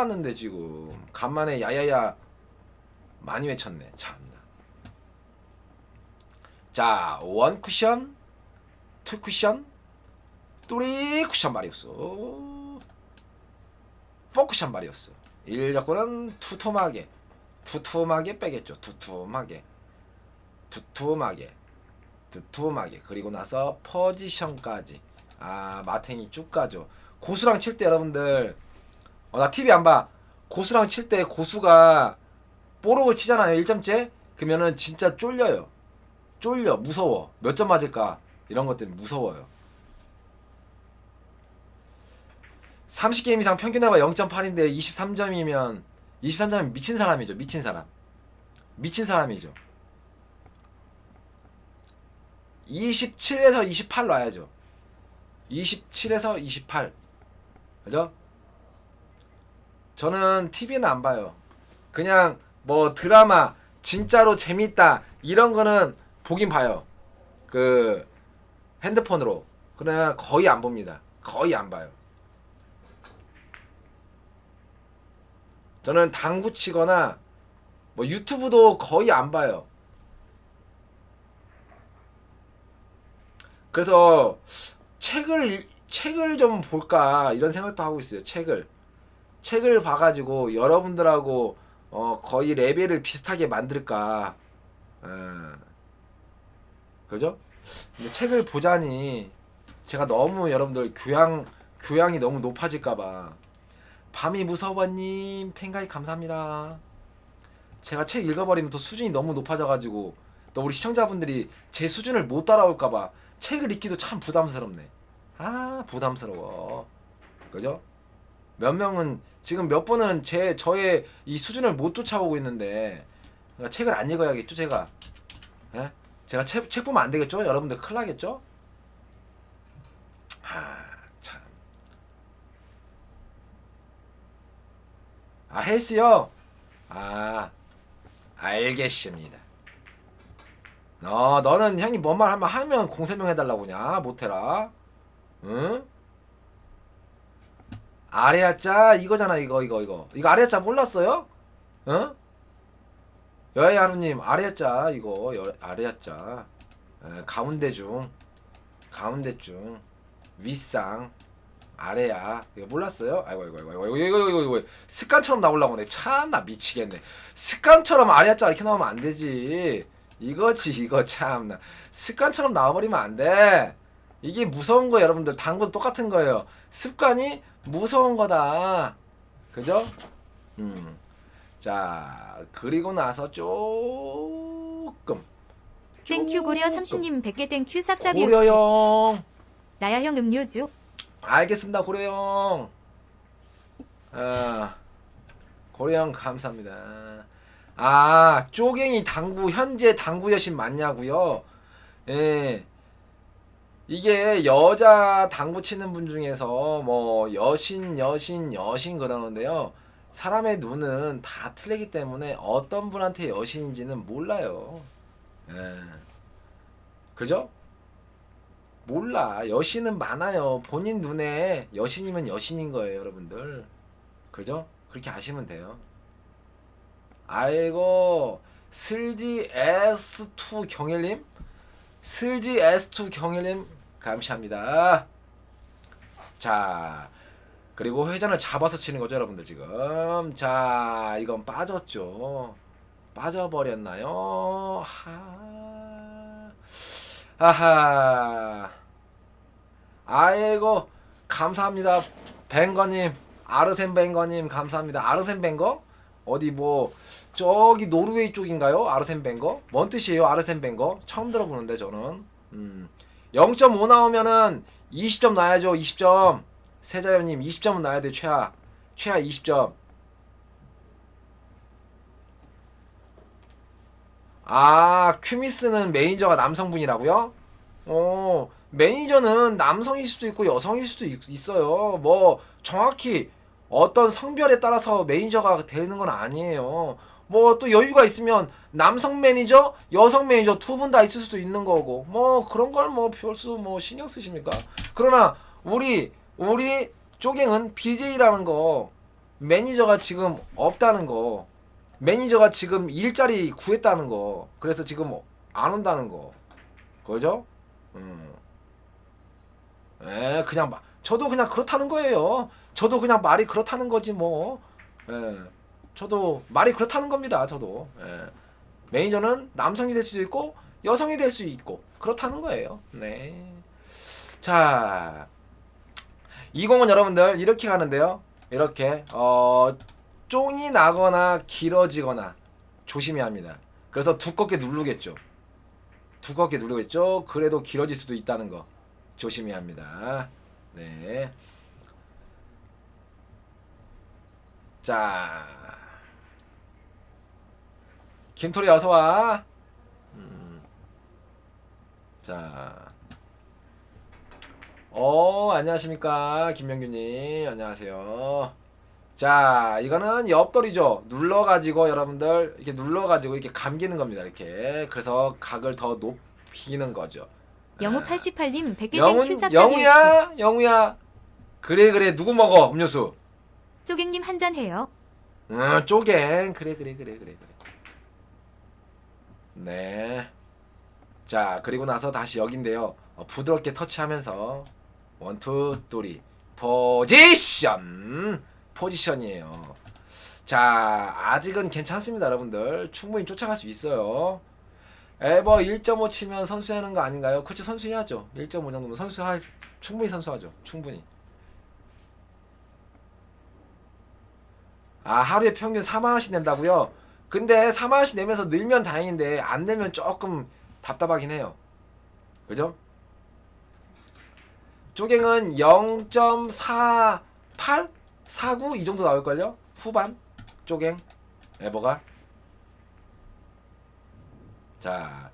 나갔는데 지금 간만에 야야야 많이 외쳤네. 참나. 자, 1 쿠션, 2 쿠션, 3 쿠션 마리우스, 4 쿠션 마리우스. 1력고는 투툼하게 빼겠죠. 투툼하게. 그리고 나서 포지션까지. 아, 마탱이 쭉 가죠. 고수랑 칠 때 여러분들, 나 TV 안 봐. 고수랑 칠 때 고수가 뽀록을 치잖아요. 1점째. 그러면은 진짜 쫄려요. 무서워. 몇 점 맞을까? 이런 것 때문에 무서워요. 30게임 이상 평균 해봐 0.8인데 23점이면 미친 사람이죠. 미친 사람이죠. 27에서 28 놔야죠. 27에서 28. 그죠? 저는 TV는 안 봐요. 그냥 뭐 드라마 진짜로 재밌다 이런 거는 보긴 봐요. 그 핸드폰으로. 그러나 거의 안 봅니다. 거의 안 봐요. 저는 당구 치거나 뭐 유튜브도 거의 안 봐요. 그래서 책을 좀 볼까 이런 생각도 하고 있어요. 책을 봐가지고 여러분들하고 거의 레벨을 비슷하게 만들까. 그죠? 근데 책을 보자니 제가 너무 여러분들 교양이 너무 높아질까봐. 밤이 무서워님 팬가입 감사합니다. 제가 책 읽어버리면 또 수준이 너무 높아져가지고 또 우리 시청자분들이 제 수준을 못 따라올까봐 책을 읽기도 참 부담스럽네. 아, 부담스러워. 그죠? 몇 명은 지금 몇 분은 저의 이 수준을 못 쫓아오고 있는데, 그러니까 책을 안 읽어야겠죠, 제가. 예? 제가 책 보면 안 되겠죠? 여러분들 큰일 나겠죠? 참. 헬스요? 알겠습니다. 너는 형이 뭔 말 하면 공설명해달라고 냐? 못해라. 응? 아레아짜 이거잖아. 이거 아레아짜 몰랐어요? 응? 여야 하루님 아레아짜 이거 아레아짜. 가운데 중 윗상 아래야. 이거 몰랐어요? 아이고 이거 습관처럼 나오려고 네 참나 미치겠네. 습관처럼 아래자 이렇게 나오면 안 되지. 이거 참나 습관처럼 나와버리면 안 돼. 이게 무서운 거예요. 여러분들 당구도 똑같은 거예요. 습관이 무서운 거다. 그죠? 자, 그리고 나서 조금 땡큐 고려 30님 100개 땡큐 쌉쌉이오스. 고려형 나야 형 음료주. 알겠습니다. 고려형. 고려형 감사합니다. 쪼갱이 현재 당구 여신 맞냐고요? 예. 이게 여자 당구 치는 분 중에서 뭐 여신 그러는데요. 사람의 눈은 다 틀리기 때문에 어떤 분한테 여신인지는 몰라요. 예. 그죠? 몰라. 여신은 많아요. 본인 눈에 여신이면 여신인 거예요, 여러분들. 그죠? 그렇게 아시면 돼요. 아이고, 슬지 S2 경일님, 슬지 S2 경일님 감사합니다. 자, 그리고 회전을 잡아서 치는 거죠, 여러분들 지금. 자, 이건 빠졌죠. 빠져버렸나요? 아하. 아이고, 감사합니다. 뱅거님, 아르센 뱅거님 감사합니다. 아르센 뱅거? 어디 뭐 저기 노르웨이 쪽인가요? 아르센 뱅거? 뭔 뜻이에요? 아르센 뱅거? 처음 들어보는데 저는. 0.5 나오면은 20점 나야죠. 20점. 세자연님 20점은 나야 돼. 최하 20점. 아, 큐미스는 매니저가 남성분이라고요? 매니저는 남성일 수도 있고 여성일 수도 있어요. 뭐 정확히 어떤 성별에 따라서 매니저가 되는 건 아니에요. 뭐 또 여유가 있으면 남성 매니저, 여성 매니저 두 분 다 있을 수도 있는 거고, 뭐 그런 걸 뭐 별수 뭐 신경 쓰십니까? 그러나 우리 쪼갱은 BJ라는 거, 매니저가 지금 없다는 거, 매니저가 지금 일자리 구했다는 거, 그래서 지금 안 온다는 거, 그죠? 그냥 저도 그냥 그렇다는 거예요. 저도 그냥 말이 그렇다는 거지 뭐. 저도 말이 그렇다는 겁니다. 저도. 매니저는 남성이 될 수도 있고 여성이 될 수 있고 그렇다는 거예요. 네. 자, 20은 여러분들 이렇게 가는데요. 이렇게 쫑이 나거나 길어지거나 조심해야 합니다. 그래서 두껍게 누르겠죠. 두껍게 누르겠죠. 그래도 길어질 수도 있다는 거 조심해야 합니다. 네. 자, 김토리 어서와. 자, 안녕하십니까 김명규님, 안녕하세요. 자, 이거는 옆돌이죠. 눌러가지고 여러분들 이렇게 눌러가지고 이렇게 감기는 겁니다. 이렇게. 그래서 각을 더 높이는 거죠. 영우 88님 100개 땡 큐삽 영우야. 그래 누구 먹어 음료수? 쪼갱님 한잔 해요. 쪼갱. 그래. 네. 자, 그리고 나서 다시 여긴데요. 부드럽게 터치하면서 1, 2, 3 포지션이에요. 자, 아직은 괜찮습니다, 여러분들. 충분히 쫓아갈 수 있어요. 에버 1.5 치면 선수하는 거 아닌가요? 그렇죠, 선수해야죠. 1.5 정도면 충분히 선수하죠. 충분히. 아, 하루에 평균 4만원씩 낸다고요? 근데 4만원씩 내면서 늘면 다행인데 안 내면 조금 답답하긴 해요. 그죠? 쪼갱은 0.48? 49? 이 정도 나올걸요? 후반? 쪼갱? 에버가? 자,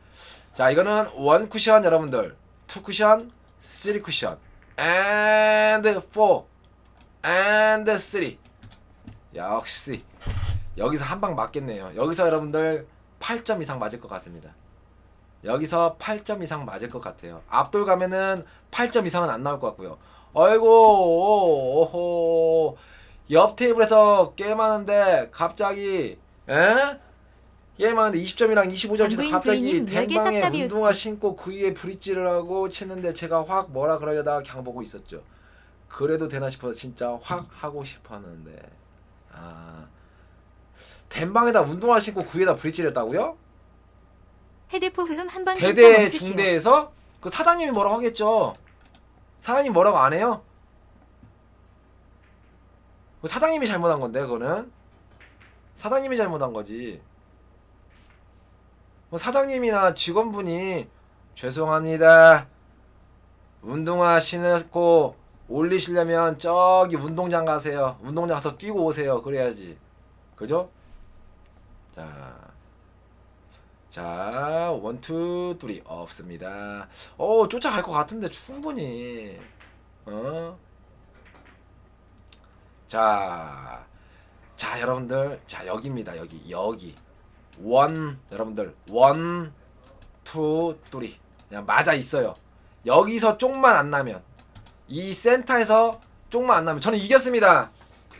이거는 1 쿠션 여러분들, 2 쿠션, 3 쿠션, and 4, and 3. 역시 여기서 한 방 맞겠네요. 여기서 여러분들 8점 이상 맞을 것 같습니다. 여기서 8점 이상 맞을 것 같아요. 앞돌 가면은 8점 이상은 안 나올 것 같고요. 아이고, 오호, 옆 테이블에서 게임하는데 갑자기 게임하는데 20점이랑 25점씩 갑자기 댕방에 운동화 신고 그 위에 브릿지를 하고 치는데 제가 확 뭐라 그러려다가 그냥 보고 있었죠. 그래도 되나 싶어서 진짜 확 하고 싶었는데, 댕방에다 운동화 신고 그 위에다 브릿지를 했다고요? 헤드포 흠 한번 대대 중대에서 그 사장님이 뭐라고 하겠죠. 사장님 뭐라고 안 해요? 그 사장님이 잘못한 건데, 그거는 사장님이 잘못한 거지. 뭐 사장님이나 직원분이 죄송합니다, 운동화 신고 올리시려면 저기 운동장 가세요. 운동장 가서 뛰고 오세요. 그래야지. 그죠? 자, 1, 2, 3 없습니다. 쫓아갈 것 같은데 충분히. 자, 여러분들, 자, 여기입니다. 여기 1, 여러분들 1, 2, 3 그냥 맞아 있어요. 여기서 쪽만 안 나면, 이 센터에서 쪽만 안 나면 저는 이겼습니다.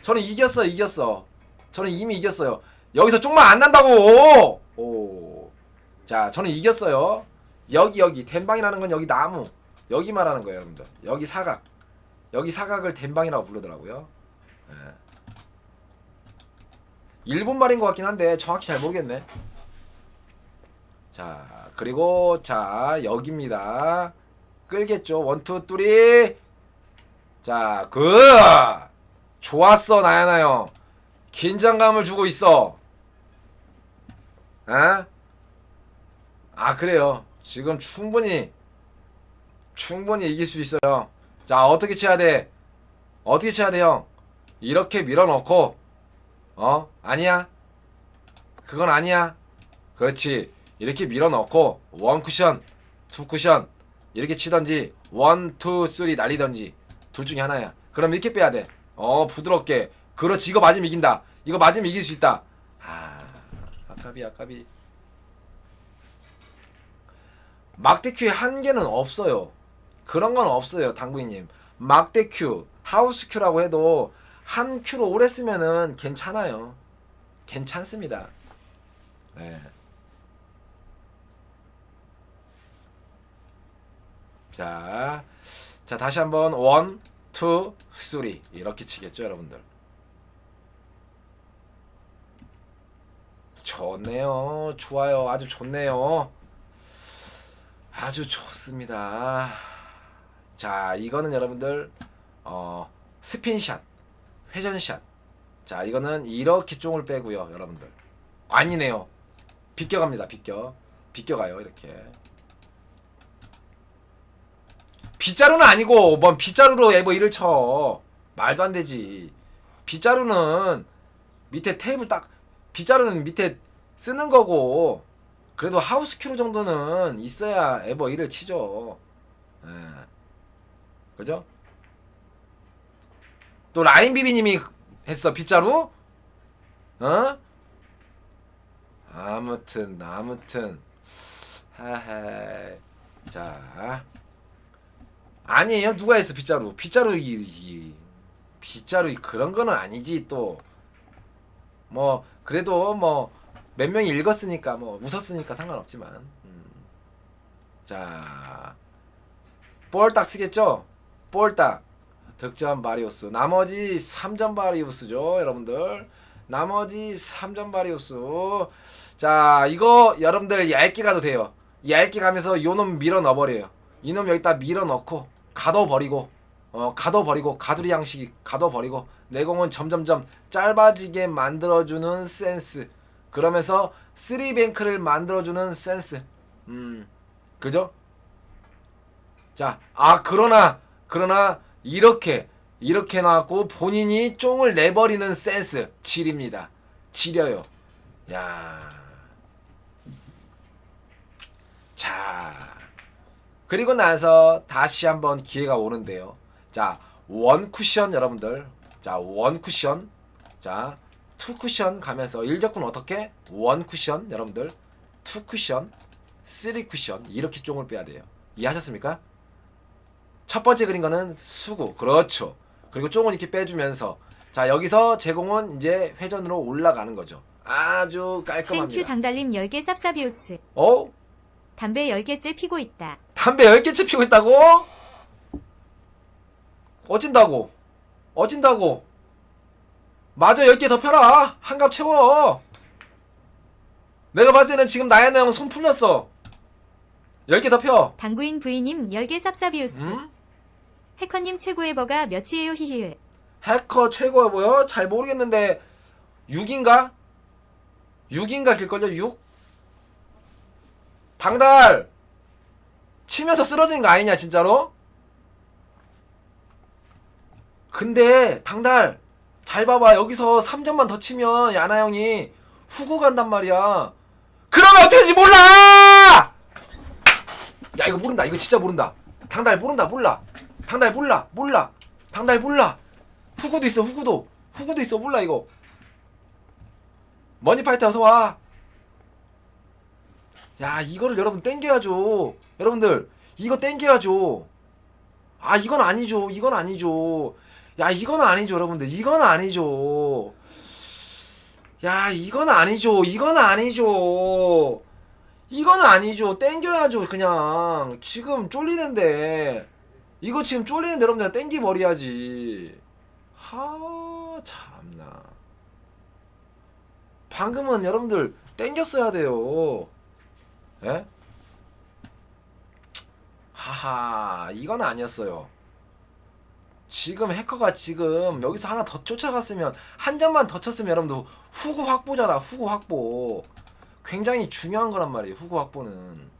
저는 이겼어. 저는 이미 이겼어요. 여기서 쪽만 안 난다고. 오. 자, 저는 이겼어요. 여기 댐방이라는 건 여기 나무, 여기 말하는 거예요, 여러분들. 여기 사각, 여기 사각을 댐방이라고 부르더라고요. 예. 일본 말인 것 같긴 한데 정확히 잘 모르겠네. 자, 그리고 자 여기입니다. 끌겠죠. 1, 2, 3. 자, 좋았어 나야나 형. 긴장감을 주고 있어. 에? 아, 그래요. 지금 충분히 이길 수 있어요. 자, 어떻게 쳐야 돼? 어떻게 쳐야 돼, 형? 이렇게 밀어넣고, 아니야? 그건 아니야. 그렇지. 이렇게 밀어넣고, 1 쿠션, 2 쿠션, 이렇게 치던지, 1, 2, 3 날리던지, 둘 중에 하나야. 그럼 이렇게 빼야 돼. 부드럽게. 그렇지. 이거 맞으면 이긴다. 이거 맞으면 이길 수 있다. 아까비. 막대큐의 한계는 없어요. 그런 건 없어요, 당구이님. 막대큐, 하우스큐라고 해도 한 큐로 오래 쓰면은 괜찮아요. 괜찮습니다. 네. 자, 다시 한번 1, 2, 3 이렇게 치겠죠, 여러분들. 좋네요. 좋아요. 아주 좋네요. 아주 좋습니다. 자, 이거는 여러분들 스핀샷, 회전샷. 자, 이거는 이렇게 쫑을 빼고요, 여러분들. 아니네요. 비껴갑니다. 비껴가요, 이렇게. 빗자루는 아니고 뭔 빗자루로 에버 1을 쳐. 말도 안 되지. 빗자루는 밑에 테이블 딱, 빗자루는 밑에 쓰는 거고, 그래도 하우스큐 정도는 있어야 에버 1을 치죠. 예. 그죠? 또 라인비비님이 했어, 빗자루? 아무튼 하하. 자, 아니에요. 누가 했어, 빗자루? 빗자루 그런 거는 아니지. 또 뭐 그래도 뭐 몇 명이 읽었으니까, 뭐 웃었으니까 상관없지만. 자, 볼딱 쓰겠죠? 볼딱 득점 바리우스, 나머지 3점 바리우스죠, 여러분들. 나머지 3점 바리우스. 자, 이거 여러분들 얇게 가도 돼요. 얇게 가면서 요놈 밀어 넣어버려요. 이놈 여기다 밀어 넣고 가둬버리고, 가두리 양식이 가둬버리고, 내공은 점점점 짧아지게 만들어주는 센스. 그러면서 3뱅크를 만들어주는 센스. 그죠? 자, 그러나 이렇게 나왔고 본인이 쫑을 내버리는 센스. 지립니다. 지려요. 야. 자, 그리고 나서 다시 한번 기회가 오는데요. 자, 1 쿠션 여러분들. 자, 1 쿠션. 자, 2 쿠션 가면서 1적군 어떻게? 1 쿠션 여러분들, 2 쿠션, 3 쿠션 이렇게 쫑을 빼야 돼요. 이해하셨습니까? 첫 번째 그린 거는 수구. 그렇죠. 그리고 쫑은 이렇게 빼주면서, 자, 여기서 제공은 이제 회전으로 올라가는 거죠. 아주 깔끔합니다. 땡큐 당달님 10개 쌉싸비우스. 담배 10개째 피고 있다. 담배 10개째 피고 있다고? 어진다고. 맞아, 10개 더 펴라. 한갑 채워. 내가 봤을 때는 지금 나야나 형 손 풀렸어. 10개 더 펴. 당구인 부인님 10개 쌉싸비우스. 해커님 최고의 버가 몇이에요 히히흐. 해커 최고야 뭐요? 잘 모르겠는데 6인가? 6인가 길걸요? 6? 당달 치면서 쓰러진 거 아니냐 진짜로? 근데 당달 잘 봐봐. 여기서 3점만 더 치면 야나 형이 후구 간단 말이야. 그러면 어떻게 되지 몰라! 야, 이거 모른다. 이거 진짜 모른다. 당달 모른다. 몰라. 당달 몰라. 당달 몰라. 후구도 있어. 후구도 있어. 몰라 이거. 머니파이터 어서와. 야, 이거를 여러분 땡겨야죠. 여러분들 이거 땡겨야죠. 아 이건 아니죠. 이건 아니죠. 야 이건 아니죠 여러분들. 이건 아니죠. 야 이건 아니죠. 이건 아니죠. 이건 아니죠. 땡겨야죠. 그냥 지금 쫄리는데 이거 지금 쫄리는데 여러분들 땡기 머리야지. 하 참나. 방금은 여러분들 땡겼어야 돼요. 예? 하하 이건 아니었어요. 지금 해커가 지금 여기서 하나 더 쫓아갔으면 한 점만 더 쳤으면 여러분들 후구 확보잖아. 후구 확보 굉장히 중요한 거란 말이에요. 후구 확보는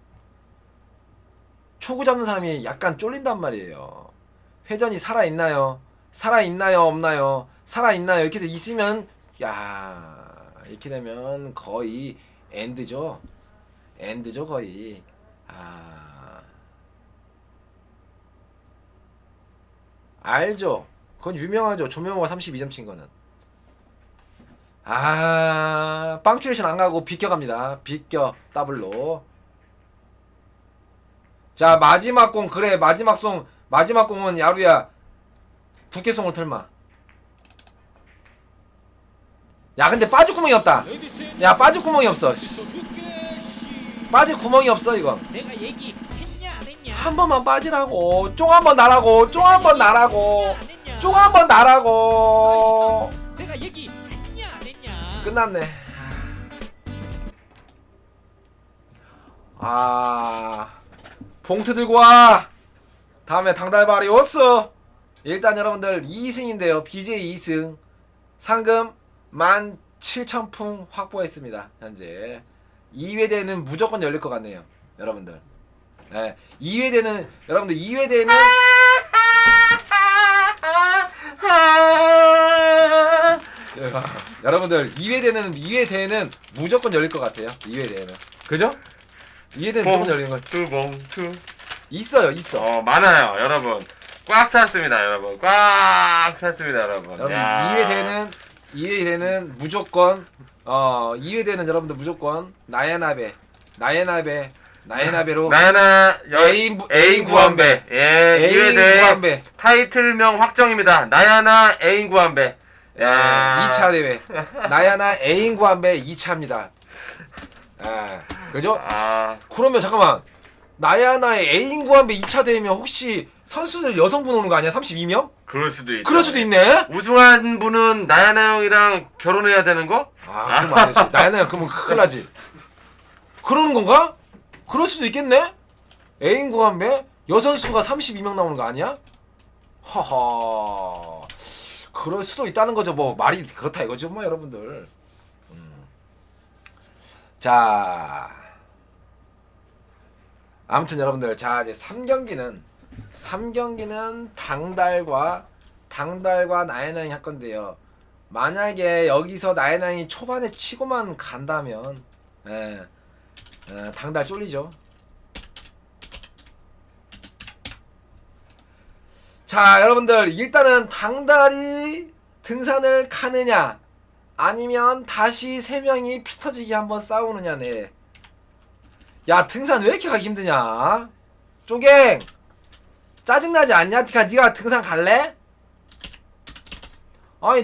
초구 잡는 사람이 약간 쫄린단 말이에요. 회전이 살아있나요? 살아있나요? 없나요? 살아있나요? 이렇게 있으면 야 이렇게 되면 거의 엔드죠. 엔드죠 거의. 알죠. 그건 유명하죠. 조명호가 32점 친 거는. 빵추레이션 안 가고 비껴갑니다. 비껴 더블로. 자 마지막 공. 그래 마지막 공은 야루야 두께송을 틀마. 야 근데 빠질 구멍이 없다. 야 빠질 구멍이 없어. 빠질 구멍이 없어 이거. 내가 얘기했냐 안 했냐? 한 번만 빠지라고. 쫑 한 번 나라고. 쫑 한 번 나라고. 쫑 한 번 나라고. 내가 얘기했냐 안 했냐? 끝났네. 봉투 들고 와. 다음에 당달바리 오스. 일단 여러분들 2승인데요. BJ 2승. 상금 17,000풍 확보했습니다. 현재 2회대는 무조건 열릴 것 같네요. 여러분들. 네, 2회대는 여러분들 2회대는 여러분들 2회대는 무조건 열릴 것 같아요. 2회대는. 그죠? 2회대는 무조건 열리는 거 봉투 있어. 많아요 여러분. 꽉 찼습니다 여러분. 꽉 찼습니다 여러분. 여러분 야. 2회대는 무조건 2회대는 여러분들 무조건 나야나베로 나야나 애인 구한배. 예, 애인 2회대 구한배 타이틀명 확정입니다. 나야나 애인 구한배. 야. 2차 대회 나야나 애인 구한배 2차입니다. 그죠? 그러면 잠깐만 나야나의 애인 구한배 2차 대회면 혹시 선수들 여성분 오는 거 아니야? 32명? 그럴 수도 있죠. 그럴 수도 있네. 우승한 분은 나야나 형이랑 결혼해야 되는 거? 그러면 안 되지. 나야나 형 그러면 큰일 나지. 그러는 건가? 그럴 수도 있겠네. 애인 구한배 여선수가 32명 나오는 거 아니야? 허허. 그럴 수도 있다는 거죠. 뭐 말이 그렇다 이거죠, 뭐 여러분들. 자, 아무튼 여러분들, 자 이제 3경기는 당달과 나야나이 할 건데요. 만약에 여기서 나야나이 초반에 치고만 간다면, 당달 쫄리죠. 자 여러분들, 일단은 당달이 등산을 가느냐 아니면 다시 3명이 피 터지게 한번 싸우느냐네. 야 등산 왜 이렇게 가기 힘드냐? 쪼갱 짜증나지 않냐? 니가 등산 갈래?